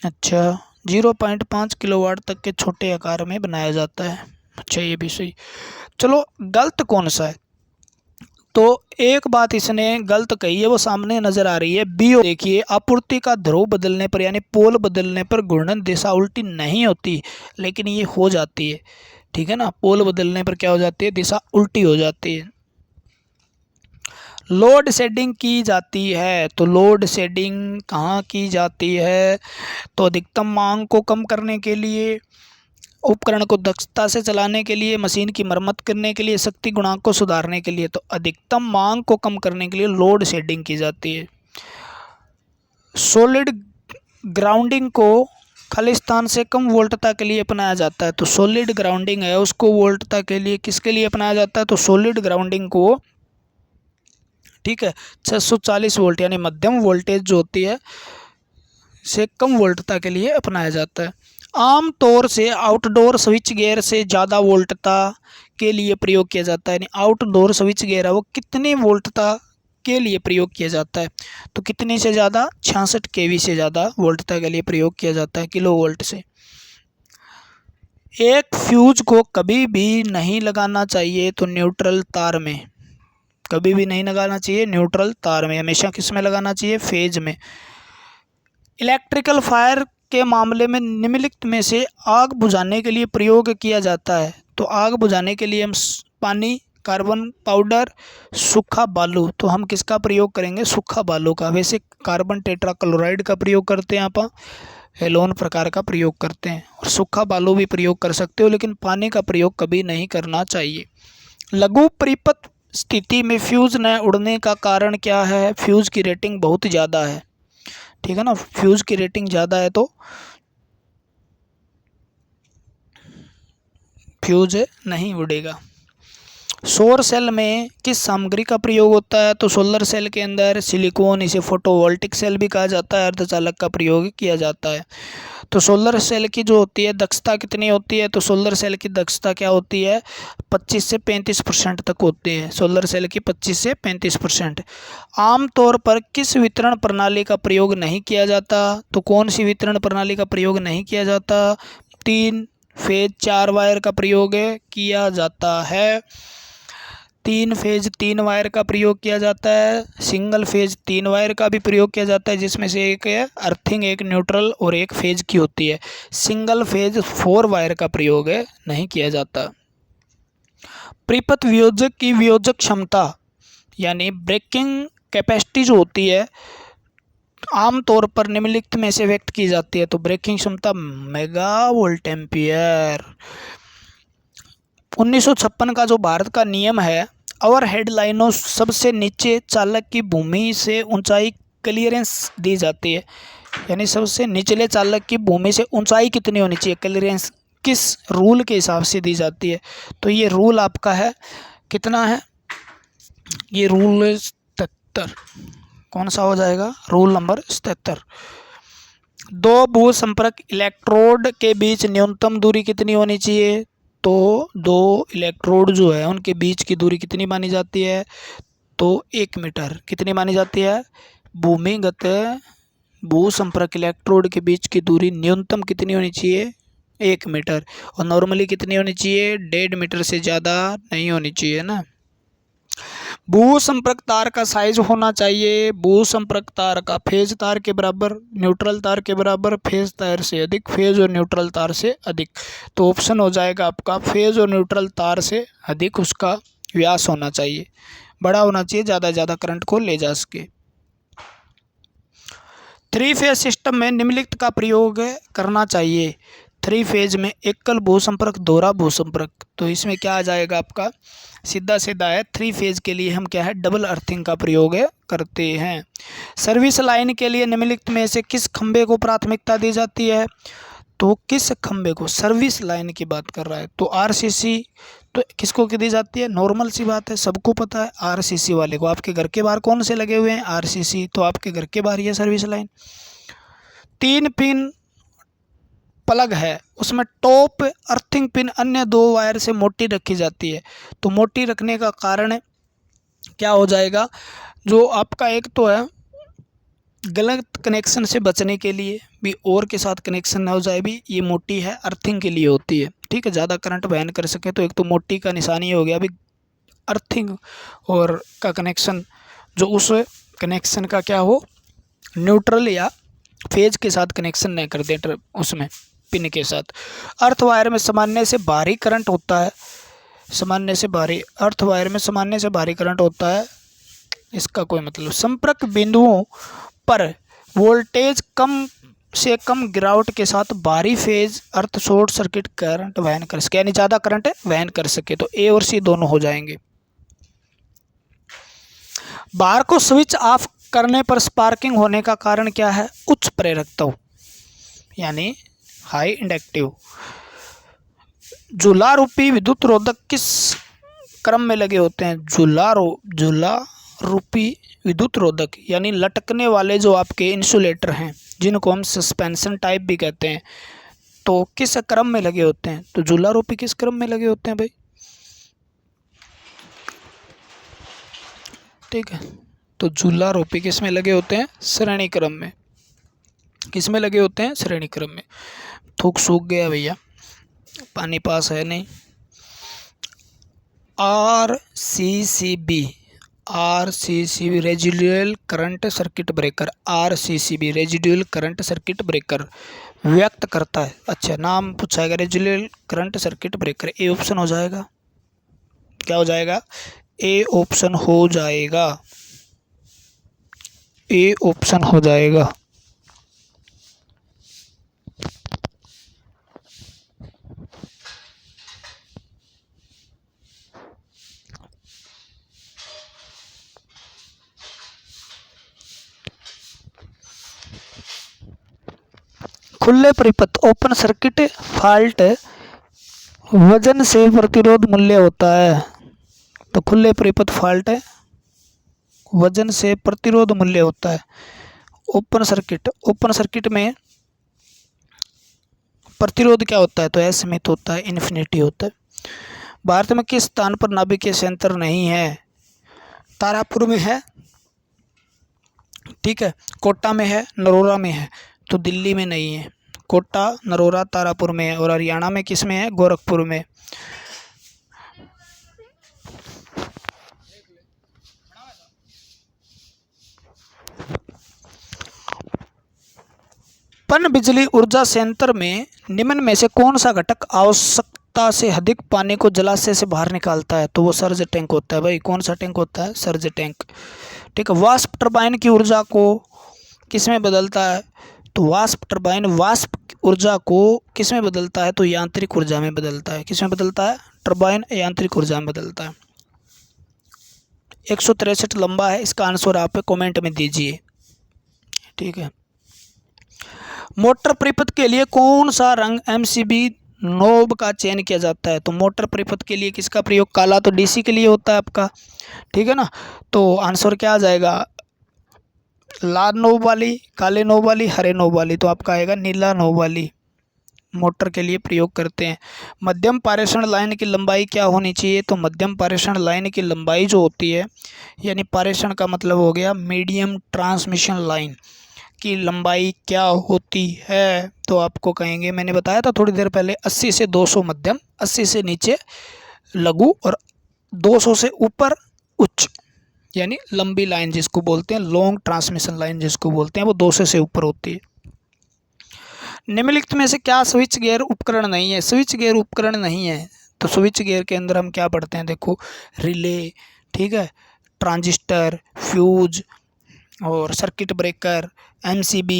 अच्छा, 0.5 किलोवाट तक के छोटे आकार में बनाया जाता है। अच्छा, ये भी सही। चलो, गलत कौन सा है, तो एक बात इसने गलत कही है, वो सामने नजर आ रही है, बी। देखिए, आपूर्ति का ध्रुव बदलने पर यानी पोल बदलने पर घूर्णन दिशा उल्टी नहीं होती, लेकिन ये हो जाती है, ठीक है ना। पोल बदलने पर क्या हो जाती है, दिशा उल्टी हो जाती है। लोड शेडिंग की जाती है, तो लोड शेडिंग कहाँ की जाती है, तो अधिकतम मांग को कम करने के लिए, उपकरण को दक्षता से चलाने के लिए, मशीन की मरम्मत करने के लिए, शक्ति गुणांक को सुधारने के लिए। तो अधिकतम मांग को कम करने के लिए लोड शेडिंग की जाती है। सॉलिड ग्राउंडिंग को खालिस्तान से कम वोल्टता के लिए अपनाया जाता है। तो सॉलिड ग्राउंडिंग है उसको वोल्टता के लिए किसके लिए अपनाया जाता है? तो सॉलिड ग्राउंडिंग को, ठीक है, 640 वोल्ट यानी मध्यम वोल्टेज जो होती है से कम वोल्टता के लिए अपनाया जाता है। आम तौर से आउटडोर स्विच गियर से ज़्यादा वोल्टता के लिए प्रयोग किया जाता है। यानी आउटडोर स्विच गियर है वो कितनी वोल्टता के लिए प्रयोग किया जाता है? तो कितने से ज़्यादा? 66 kV से ज़्यादा वोल्टता के लिए प्रयोग किया जाता है, किलो वोल्ट से। एक फ्यूज को कभी भी नहीं लगाना चाहिए तो न्यूट्रल तार में, कभी भी नहीं लगाना चाहिए न्यूट्रल तार में, हमेशा किस में लगाना चाहिए? फेज में। इलेक्ट्रिकल फायर के मामले में निम्नलिखित में से आग बुझाने के लिए प्रयोग किया जाता है। तो आग बुझाने के लिए हम पानी, कार्बन पाउडर, सूखा बालू, तो हम किसका प्रयोग करेंगे? सूखा बालू का। वैसे कार्बन टेट्राक्लोराइड का प्रयोग करते हैं, आप हेलोन प्रकार का प्रयोग करते हैं, और सूखा बालू भी प्रयोग कर सकते हो, लेकिन पानी का प्रयोग कभी नहीं करना चाहिए। लघु परिपथ स्थिति में फ्यूज न उड़ने का कारण क्या है? फ्यूज की रेटिंग बहुत ज़्यादा है, ठीक है ना, फ्यूज की रेटिंग ज़्यादा है तो फ्यूज नहीं उड़ेगा। सौर सेल में किस सामग्री का प्रयोग होता है? तो सोलर सेल के अंदर सिलिकॉन, इसे फोटोवोल्टिक सेल भी कहा जाता है, अर्धचालक का प्रयोग किया जाता है। तो सोलर सेल की जो होती है दक्षता कितनी होती है? तो सोलर सेल की दक्षता क्या होती है? 25 से 35% तक होती है सोलर सेल की, 25 से 35%। आमतौर पर किस वितरण प्रणाली का प्रयोग नहीं किया जाता? तो कौन सी वितरण प्रणाली का प्रयोग नहीं किया जाता? 3 फेज 4 वायर का प्रयोग किया जाता है। 3 फेज 3 वायर का प्रयोग किया जाता है। सिंगल फेज 3 वायर का भी प्रयोग किया जाता है, जिसमें से एक है अर्थिंग, एक न्यूट्रल और एक फेज की होती है। सिंगल फेज 4 वायर का प्रयोग नहीं किया जाता। परिपथ वियोजक की वियोजक क्षमता यानी ब्रेकिंग कैपेसिटी जो होती है आमतौर पर निम्नलिखित में से व्यक्त की जाती है। तो ब्रेकिंग क्षमता मेगा वोल्ट एम्पियर। 1956 का जो भारत का नियम है, ओवरहेड लाइनों सबसे नीचे चालक की भूमि से ऊंचाई क्लियरेंस दी जाती है। यानी सबसे निचले चालक की भूमि से ऊंचाई कितनी होनी चाहिए? क्लियरेंस किस रूल के हिसाब से दी जाती है? तो ये रूल आपका है कितना है? ये रूल 77। कौन सा हो जाएगा? Rule number 77। 2 भू संपर्क इलेक्ट्रोड के बीच न्यूनतम दूरी कितनी होनी चाहिए? तो 2 इलेक्ट्रोड जो है उनके बीच की दूरी कितनी मानी जाती है? तो 1 मीटर। कितनी मानी जाती है? भूमिगत भू संपर्क इलेक्ट्रोड के बीच की दूरी न्यूनतम कितनी होनी चाहिए? 1 मीटर। और नॉर्मली कितनी होनी चाहिए? 1.5 मीटर से ज़्यादा नहीं होनी चाहिए ना। भू संपर्क तार का साइज होना चाहिए, भू संपर्क तार का फेज तार के बराबर, न्यूट्रल तार के बराबर, फेज तार से अधिक, फेज और न्यूट्रल तार से अधिक। तो ऑप्शन हो जाएगा आपका फेज और न्यूट्रल तार से अधिक उसका व्यास होना चाहिए, बड़ा होना चाहिए, ज़्यादा ज़्यादा करंट को ले जा सके। 3 फेज सिस्टम में निम्नलिखित का प्रयोग करना चाहिए। 3 फेज में एकल भू संपर्क, दोहरा भू संपर्क। तो इसमें क्या आ जाएगा आपका? सीधा सीधा है 3 फेज के लिए हम क्या है? डबल अर्थिंग का प्रयोग करते हैं। सर्विस लाइन के लिए निम्नलिखित में से किस खंबे को प्राथमिकता दी जाती है? तो किस खंबे को? सर्विस लाइन की बात कर रहा है तो आरसीसी तो किसको दी जाती है? नॉर्मल सी बात है, सबको पता है आरसीसी वाले को। आपके घर के बाहर कौन से लगे हुए हैं? आरसीसी। तो आपके घर के बाहर ये सर्विस लाइन। 3 पिन प्लग है, उसमें टॉप अर्थिंग पिन अन्य 2 वायर से मोटी रखी जाती है। तो मोटी रखने का कारण क्या हो जाएगा? जो आपका एक तो है गलत कनेक्शन से बचने के लिए भी, और के साथ कनेक्शन ना हो जाए भी, ये मोटी है अर्थिंग के लिए होती है, ठीक है, ज़्यादा करंट वहन कर सके। तो एक तो मोटी का निशानी हो गया अभी अर्थिंग और का कनेक्शन, जो उस कनेक्शन का क्या हो, न्यूट्रल या फेज के साथ कनेक्शन नहीं कर दे उसमें पिन के साथ। अर्थ वायर में सामान्य से भारी करंट होता है, सामान्य से भारी, अर्थ वायर में सामान्य से भारी करंट होता है, इसका कोई मतलब। संपर्क बिंदुओं पर वोल्टेज कम से कम गिरावट के साथ बाहरी फेज अर्थ शॉर्ट सर्किट करंट वहन कर सके, यानी ज़्यादा करंट वहन कर सके। तो ए और सी दोनों हो जाएंगे। बार को स्विच ऑफ करने पर स्पार्किंग होने का कारण क्या है? उच्च प्रेरकत्व यानी हाई इंडक्टिव। झूला रूपी विद्युत रोधक किस क्रम में लगे होते हैं? झूला रूपी विद्युत रोधक यानी लटकने वाले जो आपके इंसुलेटर हैं, जिनको हम सस्पेंशन टाइप भी कहते हैं, तो किस क्रम में लगे होते हैं? तो झूला रूपी किस क्रम में लगे होते हैं भाई? ठीक है, तो झूला रूपी किस में लगे होते हैं? श्रेणी क्रम में। किस में लगे होते हैं? श्रेणी क्रम में। थूक सूख गया भैया, पानी पास है नहीं। RCCB residual current circuit breaker, RCCB residual current circuit breaker व्यक्त करता है। अच्छा, नाम पूछाएगा residual current circuit breaker. A option हो जाएगा। क्या हो जाएगा? ए ऑप्शन हो जाएगा। ए ऑप्शन हो जाएगा। खुले परिपथ ओपन सर्किट फॉल्ट वजन से प्रतिरोध मूल्य होता है। तो खुले परिपथ फॉल्ट वजन से प्रतिरोध मूल्य होता है। ओपन सर्किट में प्रतिरोध क्या होता है? तो असीमित होता है, इन्फिनिटी होता है। भारत में किस स्थान पर नाभिकीय संयंत्र नहीं है? तारापुर में है, ठीक है, कोटा में है, नरोरा में है। तो दिल्ली में नहीं है। कोटा, नरोरा, तारापुर में है। और हरियाणा में किस में है? गोरखपुर में। पन बिजली ऊर्जा संयंत्र में निम्न में से कौन सा घटक आवश्यकता से अधिक पानी को जलाशय से बाहर निकालता है? तो वो सर्ज टैंक होता है भाई। कौन सा टैंक होता है? Surge tank. ठीक है। वाष्प टरबाइन की ऊर्जा को किस में बदलता है? तो वाष्प टरबाइन वाष्प ऊर्जा को किस में बदलता है? तो यांत्रिक ऊर्जा में बदलता है। किस में बदलता है? टरबाइन यांत्रिक ऊर्जा में बदलता है। 163 लंबा है, इसका आंसर आप कमेंट में दीजिए। ठीक है। मोटर परिपथ के लिए कौन सा रंग MCB नोब का चयन किया जाता है? तो मोटर परिपथ के लिए किसका प्रयोग? काला तो DC के लिए होता है आपका, ठीक है ना। तो आंसर क्या आ जाएगा? लाल नोब वाली, काले नोब वाली, हरे नोब वाली। तो आपका आएगा नीला नोब वाली मोटर के लिए प्रयोग करते हैं। मध्यम पारेषण लाइन की लंबाई क्या होनी चाहिए? तो मध्यम पारेषण लाइन की लंबाई जो होती है, यानी पारेषण का मतलब हो गया मीडियम ट्रांसमिशन लाइन की लंबाई क्या होती है? तो आपको कहेंगे, मैंने बताया था थोड़ी देर पहले, 80 से 200 मध्यम, 80 से नीचे लघु और 200 से ऊपर उच्च, यानी लंबी लाइन जिसको बोलते हैं, लॉन्ग ट्रांसमिशन लाइन जिसको बोलते हैं, वो 200 से ऊपर होती है। निम्नलिखित में से क्या स्विच गियर उपकरण नहीं है? स्विच गियर उपकरण नहीं है। तो स्विच गियर के अंदर हम क्या पढ़ते हैं? देखो, रिले, ठीक है, ट्रांजिस्टर, फ्यूज और सर्किट ब्रेकर, MCB,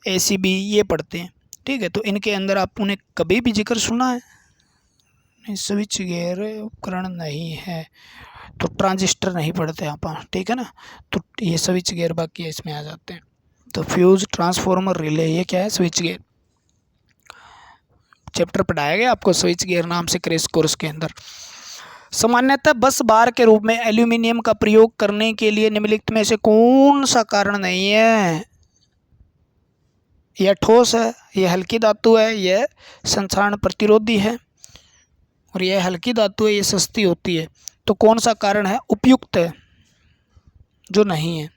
ACB ये पढ़ते हैं। ठीक है। तो इनके अंदर आपने कभी भी जिक्र सुना है? नहीं, स्विच गियर उपकरण नहीं है। तो ट्रांजिस्टर नहीं पढ़ते आप, ठीक है ना। तो ये स्विच गियर बाकी इसमें आ जाते हैं। तो फ्यूज, ट्रांसफॉर्मर, रिले, ये क्या है? Switch gear. चैप्टर पढ़ाया गया आपको स्विच गियर नाम से क्रैश कोर्स के अंदर। सामान्यतः बस बार के रूप में एल्यूमिनियम का प्रयोग करने के लिए निम्नलिखित में से कौन सा कारण नहीं है? यह ठोस है, यह हल्की धातु है, यह संक्षारण प्रतिरोधी है, और यह हल्की धातु है, यह सस्ती होती है। तो कौन सा कारण है उपयुक्त है जो नहीं है?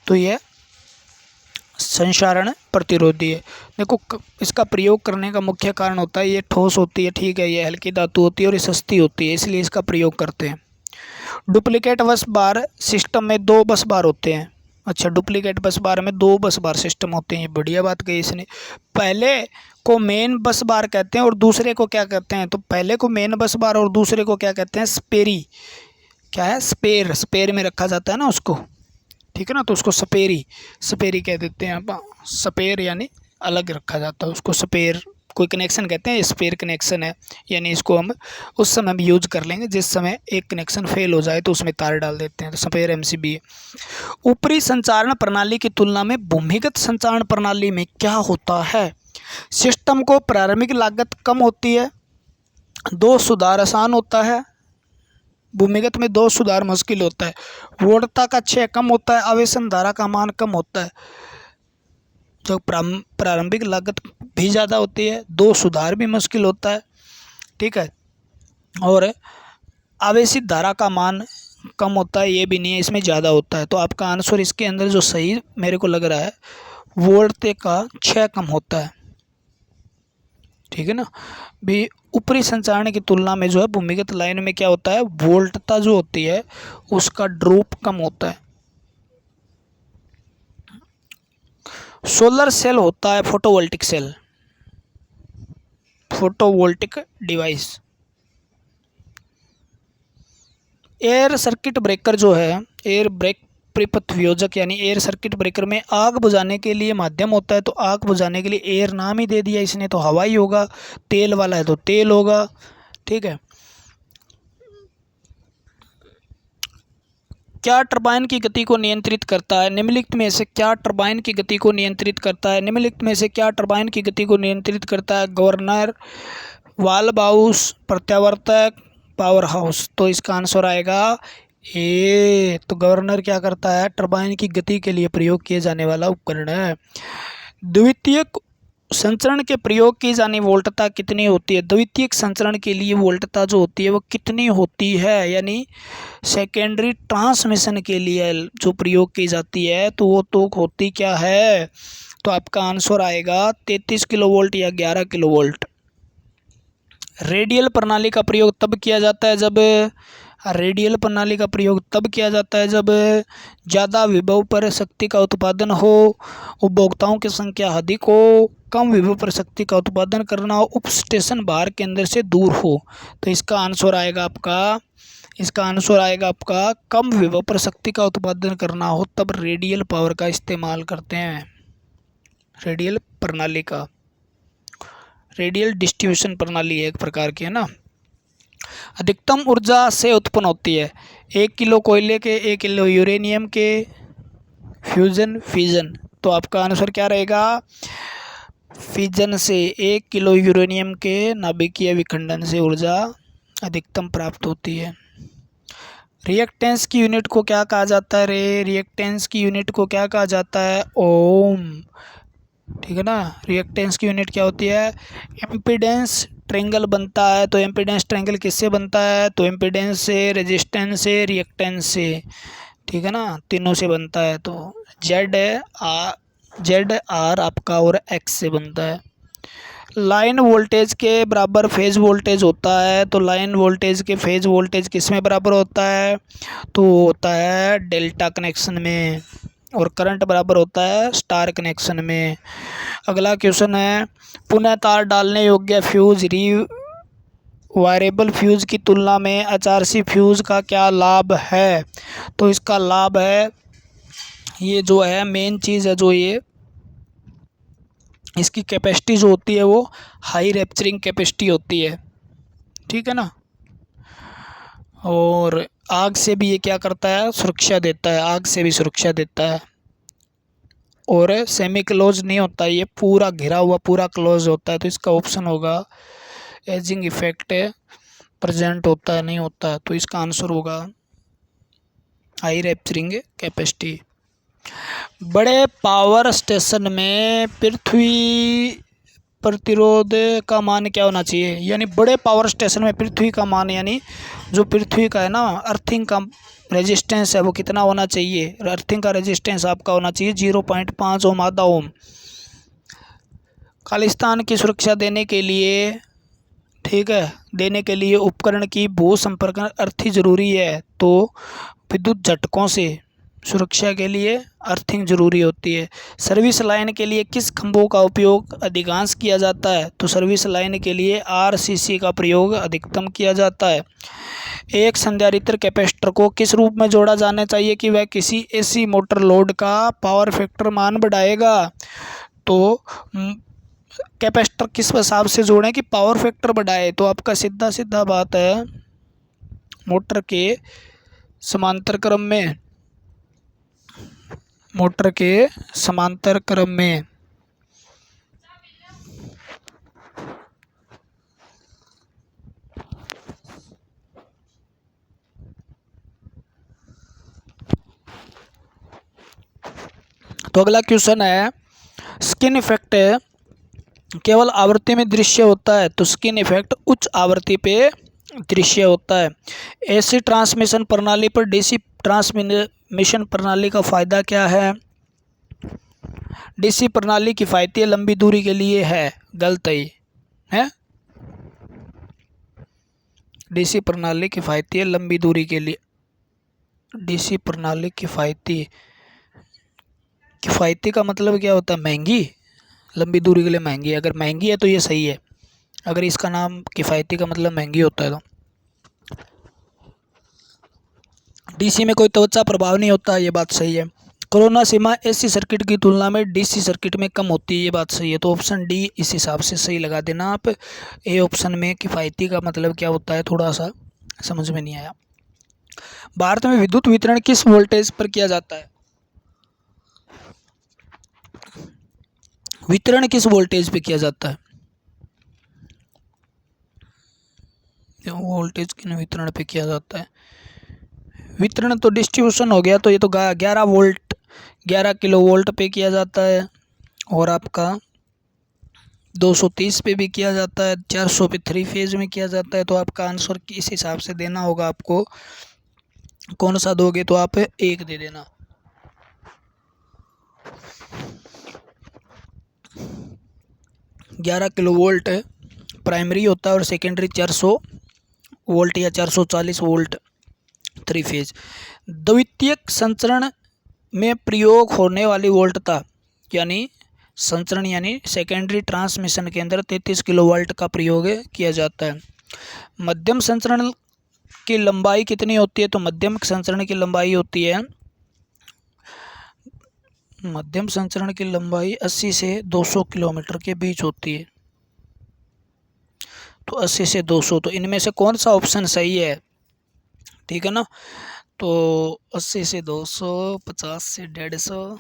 तो यह संक्षारण प्रतिरोधी है। देखो, इसका प्रयोग करने का मुख्य कारण होता है ये ठोस होती है, ठीक है, ये हल्की धातु होती है और ये सस्ती होती है, इसलिए इसका प्रयोग करते हैं। डुप्लीकेट बस बार सिस्टम में 2 बस बार होते हैं। अच्छा, डुप्लीकेट बस बार में 2 बस बार सिस्टम होते हैं, ये बढ़िया बात कही इसने। पहले को मेन बस बार कहते हैं और दूसरे को क्या कहते हैं? तो पहले को मेन बस बार और दूसरे को क्या कहते हैं? स्पेरी। क्या है? स्पेयर। स्पेयर में रखा जाता है ना उसको, ठीक है ना। तो उसको सपेरी कह देते हैं आप। सपेर यानी अलग रखा जाता है उसको, सपेर कोई कनेक्शन कहते हैं, स्पेयर कनेक्शन है, यानी इसको हम उस समय भी यूज कर लेंगे जिस समय एक कनेक्शन फेल हो जाए तो उसमें तार डाल देते हैं, तो स्पेयर एमसीबी है। ऊपरी संचारण प्रणाली की तुलना में भूमिगत संचारण प्रणाली में क्या होता है? सिस्टम को प्रारंभिक लागत कम होती है, दोष सुधार आसान होता है। भूमिगत में दोष सुधार मुश्किल होता है। वोल्टता का क्षय कम होता है, आवेशन धारा का मान कम होता है। जो प्रारंभिक लागत भी ज़्यादा होती है, दोष सुधार भी मुश्किल होता है, ठीक है, और आवेशित धारा का मान कम होता है, ये भी नहीं है, इसमें ज़्यादा होता है। तो आपका आंसर इसके अंदर जो सही मेरे को लग रहा है, वोल्टता का क्षय कम होता है, ठीक है ना। भी ऊपरी संचारण की तुलना में जो है भूमिगत लाइन में क्या होता है, वोल्टता जो होती है उसका ड्रॉप कम होता है। सोलर सेल होता है photovoltaic cell, photovoltaic device. Air circuit breaker जो है, एयर ब्रेक परिपथ यानी एयर सर्किट ब्रेकर में आग बुझाने के लिए माध्यम होता है। तो आग बुझाने के लिए एयर नाम ही दे दिया इसने, तो हवा ही होगा। तेल वाला है तो तेल होगा, ठीक है। क्या टरबाइन की गति को नियंत्रित करता है? निम्नलिखित में से क्या टरबाइन की गति को नियंत्रित करता है? निम्नलिखित में से क्या टरबाइन की गति को नियंत्रित करता है? गवर्नर, वाल्व हाउस, प्रत्यावर्तक, पावर हाउस। तो इसका आंसर आएगा ए। तो गवर्नर क्या करता है, टरबाइन की गति के लिए प्रयोग किए जाने वाला उपकरण है। द्वितीयक संचरण के प्रयोग की जानी वोल्टता कितनी होती है? द्वितीयक संचरण के लिए वोल्टता जो होती है वो कितनी होती है, यानी सेकेंडरी ट्रांसमिशन के लिए जो प्रयोग की जाती है तो वो तो होती क्या है? तो आपका आंसर आएगा 33 किलोवोल्ट या 11 किलोवोल्ट। रेडियल प्रणाली का प्रयोग तब किया जाता है जब जब ज़्यादा विभव पर शक्ति का उत्पादन हो, उपभोक्ताओं की संख्या अधिक हो, कम विभव पर शक्ति का उत्पादन करना हो, उप स्टेशन बाहर केंद्र से दूर हो। तो इसका आंसर आएगा आपका कम विभव पर शक्ति का उत्पादन करना हो तब रेडियल पावर का इस्तेमाल करते हैं। रेडियल प्रणाली का, रेडियल डिस्ट्रीब्यूशन प्रणाली है एक प्रकार की, है ना। अधिकतम ऊर्जा से उत्पन्न होती है 1 किलो कोयले के 1 किलो यूरेनियम के फ्यूजन। तो आपका आंसर क्या रहेगा? फिजन से 1 किलो यूरेनियम के नाभिकीय विखंडन से ऊर्जा अधिकतम प्राप्त होती है। रिएक्टेंस की यूनिट को क्या कहा जाता है रिएक्टेंस की यूनिट को क्या कहा जाता है? ओम, ठीक है ना। रिएक्टेंस की यूनिट क्या होती है? इम्पीडेंस ट्रायंगल बनता है, तो इम्पीडेंस ट्रायंगल किससे बनता है? तो इम्पीडेंस से, रेजिस्टेंस से, रिएक्टेंस से, ठीक है ना, तीनों से बनता है। तो जेड आर आपका और एक्स से बनता है। लाइन वोल्टेज के बराबर फेज वोल्टेज होता है, तो लाइन वोल्टेज के फेज वोल्टेज किस में बराबर होता है? तो होता है डेल्टा कनेक्शन में, और करंट बराबर होता है स्टार कनेक्शन में। अगला क्वेश्चन है, पुनः तार डालने योग्य फ्यूज वायरेबल फ्यूज की तुलना में अचारसी फ्यूज का क्या लाभ है? तो इसका लाभ है, ये जो है मेन चीज़ है, जो ये इसकी कैपेसिटी जो होती है वो हाई रैप्चरिंग कैपेसिटी होती है, ठीक है ना। और आग से भी ये क्या करता है? सुरक्षा देता है, आग से भी सुरक्षा देता है। और सेमी क्लोज नहीं होता, ये पूरा घिरा हुआ पूरा क्लोज होता है। तो इसका ऑप्शन होगा एजिंग इफेक्ट प्रेजेंट होता है, नहीं होता है। तो इसका आंसर होगा हाई रैप्चरिंग कैपेसिटी। बड़े पावर स्टेशन में पृथ्वी प्रतिरोध का मान क्या होना चाहिए? यानी बड़े पावर स्टेशन में पृथ्वी का मान, यानी जो पृथ्वी का है ना, अर्थिंग का रेजिस्टेंस है वो कितना होना चाहिए? अर्थिंग का रेजिस्टेंस आपका होना चाहिए 0.5 ओम, आधा ओम। खालिस्तान की सुरक्षा देने के लिए, ठीक है, देने के लिए उपकरण की भू संपर्क अर्थी जरूरी है। तो विद्युत झटकों से सुरक्षा के लिए अर्थिंग जरूरी होती है। सर्विस लाइन के लिए किस खंभों का उपयोग अधिकांश किया जाता है? तो सर्विस लाइन के लिए आरसीसी का प्रयोग अधिकतम किया जाता है। एक संधारित्र कैपेसिटर को किस रूप में जोड़ा जाना चाहिए कि वह किसी एसी मोटर लोड का पावर फैक्टर मान बढ़ाएगा? तो कैपेसिटर किस हिसाब से जोड़ें कि पावर फैक्टर बढ़ाए? तो आपका सीधा सीधा बात है, मोटर के समांतर क्रम में, मोटर के समांतर क्रम में। तो अगला क्वेश्चन है, स्किन इफेक्ट केवल आवृत्ति में दृश्य होता है? तो स्किन इफेक्ट उच्च आवृत्ति पे दृश्य होता है। एसी ट्रांसमिशन प्रणाली पर डीसी ट्रांसमिशन प्रणाली का फायदा क्या है? डीसी प्रणाली किफायती लंबी दूरी के लिए है। गलत है। डीसी प्रणाली किफायती लंबी दूरी के लिए। डीसी प्रणाली किफायती का मतलब क्या होता है? महंगी, लंबी दूरी के लिए महंगी। अगर महंगी है तो ये सही है, अगर इसका नाम किफ़ायती का मतलब महंगी होता है तो। डीसी में कोई त्वचा प्रभाव नहीं होता, ये बात सही है। कोरोना सीमा एसी सर्किट की तुलना में डीसी सर्किट में कम होती है, ये बात सही है। तो ऑप्शन डी इस हिसाब से सही लगा देना आप। ए ऑप्शन में किफ़ायती का मतलब क्या होता है थोड़ा सा समझ में नहीं आया। भारत में विद्युत वितरण किस वोल्टेज पर किया जाता है? वितरण किस वोल्टेज पे किया जाता है? वोल्टेज किन वितरण पे किया जाता है? वितरण तो डिस्ट्रीब्यूशन हो गया, तो ये तो 11 वोल्ट 11 किलो वोल्ट पे किया जाता है, और आपका 230 पे भी किया जाता है, 400 पे 3 फेज में किया जाता है। तो आपका आंसर किस हिसाब से देना होगा आपको, कौन सा दोगे तो आप 1 दे देना। ग्यारह किलो वोल्ट प्राइमरी होता है और सेकेंडरी 400 वोल्ट या 440 वोल्ट 3 फेज। द्वितीयक संचरण में प्रयोग होने वाली वोल्टता यानी संचरण यानी सेकेंडरी ट्रांसमिशन के अंदर 33 किलो वोल्ट का प्रयोग किया जाता है। मध्यम संचरण की लंबाई कितनी होती है? तो मध्यम संचरण की लंबाई होती है, मध्यम संचरण की लंबाई 80 से 200 किलोमीटर के बीच होती है। तो 80 से 200, तो इनमें से कौन सा ऑप्शन सही है? ठीक है ना। तो 80 से 200, 50 से 150,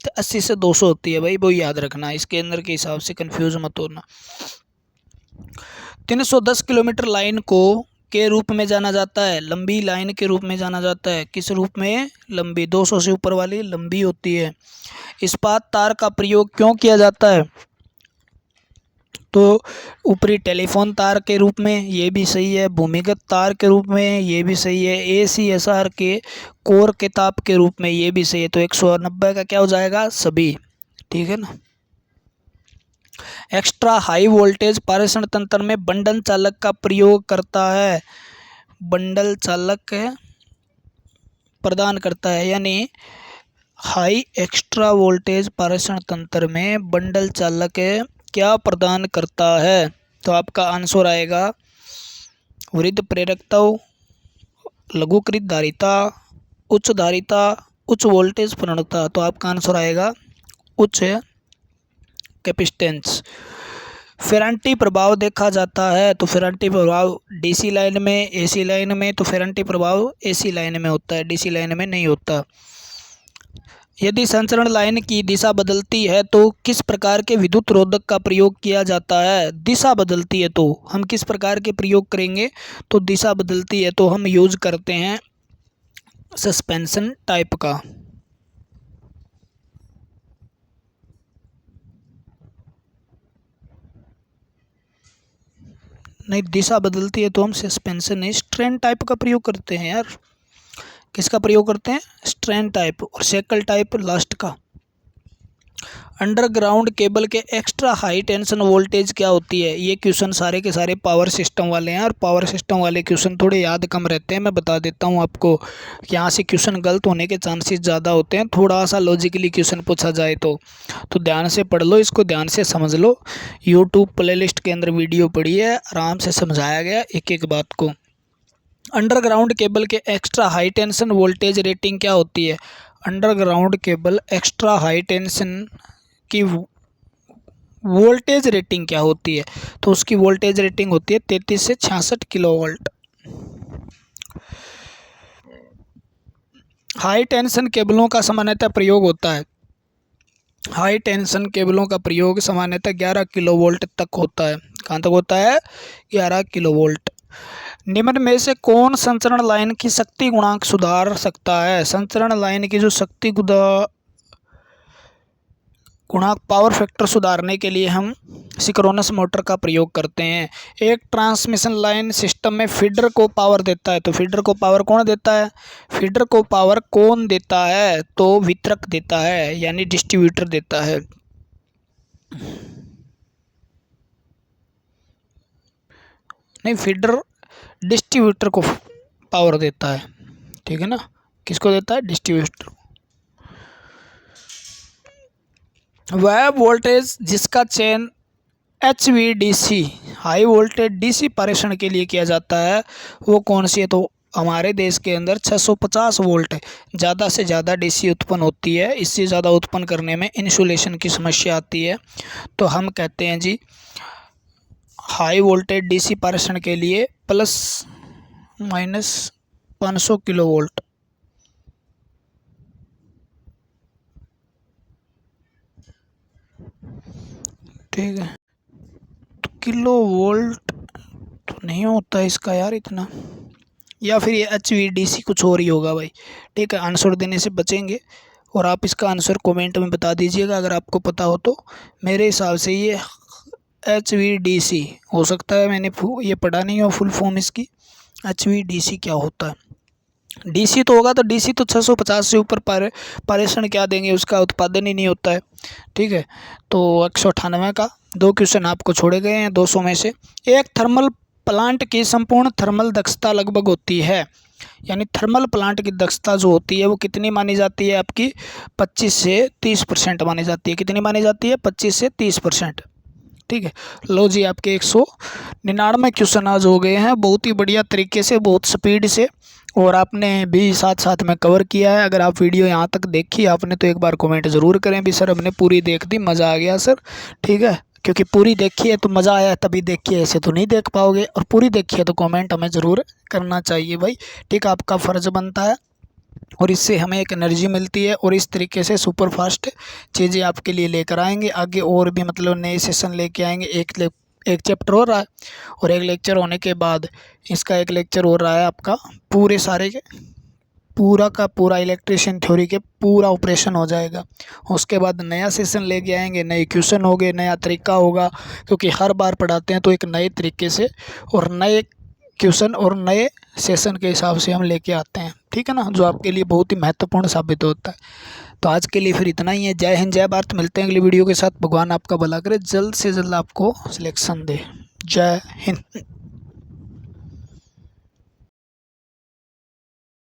तो 80 से 200 होती है भाई, वो याद रखना, इसके अंदर के हिसाब से कंफ्यूज मत होना। 310 किलोमीटर लाइन को के रूप में जाना जाता है, लंबी लाइन के रूप में जाना जाता है। किस रूप में? लंबी, 200 से ऊपर वाली लंबी होती है। इस्पात तार का प्रयोग क्यों किया जाता है? तो ऊपरी टेलीफोन तार के रूप में, ये भी सही है। भूमिगत तार के रूप में, ये भी सही है। ACSR के कोर के ताप के रूप में, ये भी सही है। तो 190 का क्या हो जाएगा? सभी। ठीक है ना। एक्स्ट्रा हाई वोल्टेज पारेषण तंत्र में बंडल चालक का प्रयोग करता है, बंडल चालक प्रदान करता है, यानी हाई एक्स्ट्रा वोल्टेज पारेषण तंत्र में बंडल चालक क्या प्रदान करता है? तो आपका आंसर आएगा वृद्ध प्रेरकता, लघुकृत धारिता, उच्च धारिता, उच्च वोल्टेज प्रेरणता। तो आपका आंसर आएगा उच्च कैपेसिटेंस। फेरांटी प्रभाव देखा जाता है, तो फेरांटी प्रभाव डीसी लाइन में, एसी लाइन में। तो फेरांटी प्रभाव एसी लाइन में होता है, डीसी लाइन में नहीं होता। यदि संचरण लाइन की दिशा बदलती है तो किस प्रकार के विद्युत रोधक का प्रयोग किया जाता है? दिशा बदलती है तो हम किस प्रकार के प्रयोग करेंगे? तो दिशा बदलती है तो हम यूज करते हैं सस्पेंशन टाइप का। नहीं, दिशा बदलती है तो हम सस्पेंशन नहीं, स्ट्रेन टाइप का प्रयोग करते हैं यार। किसका प्रयोग करते हैं? स्ट्रेन टाइप, और सेकल टाइप लास्ट का। अंडरग्राउंड केबल के एक्स्ट्रा हाई टेंशन वोल्टेज क्या होती है। ये क्वेश्चन सारे के सारे पावर सिस्टम वाले हैं और पावर सिस्टम वाले क्वेश्चन थोड़े याद कम रहते हैं। मैं बता देता हूँ आपको, यहाँ से क्वेश्चन गलत होने के चांसेस ज़्यादा होते हैं। थोड़ा सा लॉजिकली क्वेश्चन पूछा जाए तो ध्यान से पढ़ लो, इसको ध्यान से समझ लो। यूट्यूब प्लेलिस्ट के अंदर वीडियो पड़ी है, आराम से समझाया गया एक एक बात को। अंडरग्राउंड केबल के extra high tension voltage rating क्या होती है। Underground cable extra high tension की वोल्टेज रेटिंग क्या होती है, तो उसकी वोल्टेज रेटिंग होती है 33 से 66 किलोवोल्ट। हाई टेंशन केबलों का सामान्यतः प्रयोग होता है, हाई टेंशन केबलों का प्रयोग सामान्यतः 11 किलोवोल्ट तक होता है। कहाँ तक होता है? 11 किलोवोल्ट। निम्न में से कौन संचरण लाइन की शक्ति गुणांक सुधार सकता है। संचरण लाइन की जो शक्ति गुणांक पावर फैक्टर सुधारने के लिए हम सिंक्रोनस मोटर का प्रयोग करते हैं। एक ट्रांसमिशन लाइन सिस्टम में फीडर को पावर देता है, तो फीडर को पावर कौन देता है? फीडर को पावर कौन देता है? तो वितरक देता है, यानी डिस्ट्रीब्यूटर देता है। नहीं, फीडर डिस्ट्रीब्यूटर को पावर देता है, ठीक है ना। किसको देता है? डिस्ट्रीब्यूटर। वह वोल्टेज जिसका चयन HVDC हाई वोल्टेज डीसी प्रेषण के लिए किया जाता है वो कौन सी है। तो हमारे देश के अंदर 650 वोल्ट ज़्यादा से ज़्यादा डीसी उत्पन्न होती है। इससे ज़्यादा उत्पन्न करने में इंसुलेशन की समस्या आती है, तो हम कहते हैं जी हाई वोल्टेज डीसी प्रेषण के लिए ±500 किलोवोल्ट। ठीक है, तो किलो वोल्ट तो नहीं होता इसका यार इतना, या फिर ये HVDC कुछ और ही होगा भाई। ठीक है, आंसर देने से बचेंगे और आप इसका आंसर कमेंट में बता दीजिएगा अगर आपको पता हो तो। मेरे हिसाब से ये HVDC हो सकता है, मैंने ये पढ़ा नहीं हो फुल फॉर्म इसकी। HVDC क्या होता है? डीसी तो होगा, तो डीसी तो 650 से ऊपर प्रेषण क्या देंगे, उसका उत्पादन ही नहीं होता है। ठीक है, तो 198 का 2 क्वेश्चन आपको छोड़े गए हैं 200 में से। एक थर्मल प्लांट की संपूर्ण थर्मल दक्षता लगभग होती है, यानी थर्मल प्लांट की दक्षता जो होती है वो कितनी मानी जाती है आपकी? 25 से 30% मानी जाती है। कितनी मानी जाती है? 25 से 30%। ठीक है, लो जी, आपके 199 क्वेश्चन आज हो गए हैं, बहुत ही बढ़िया तरीके से, बहुत स्पीड से, और आपने भी साथ साथ में कवर किया है। अगर आप वीडियो यहाँ तक देखी आपने तो एक बार कमेंट ज़रूर करें भी सर हमने पूरी देख दी, मज़ा आ गया सर। ठीक है, क्योंकि पूरी देखी है तो मज़ा आया तभी देखी है, ऐसे तो नहीं देख पाओगे। और पूरी देखी है तो कमेंट हमें ज़रूर करना चाहिए भाई। ठीक, आपका फ़र्ज़ बनता है और इससे हमें एक एनर्जी मिलती है, और इस तरीके से सुपर फास्ट चीज़ें आपके लिए लेकर आएंगे आगे, और भी मतलब नए सेशन लेके आएंगे। एक चैप्टर हो रहा है और एक लेक्चर होने के बाद इसका एक लेक्चर हो रहा है आपका पूरे सारे के पूरा का पूरा इलेक्ट्रिशियन थ्योरी के पूरा ऑपरेशन हो जाएगा। उसके बाद नया सेशन लेके आएंगे, नए क्वेश्चन होंगे, नया तरीका होगा, क्योंकि हर बार पढ़ाते हैं तो एक नए तरीके से और नए क्वेश्चन और नए सेशन के हिसाब से हम लेके आते हैं। ठीक है ना, जो आपके लिए बहुत ही महत्वपूर्ण साबित होता है। तो आज के लिए फिर इतना ही है। जय हिंद, जय भारत। मिलते हैं अगली वीडियो के साथ। भगवान आपका भला करे, जल्द से जल्द आपको सिलेक्शन दे। जय हिंद।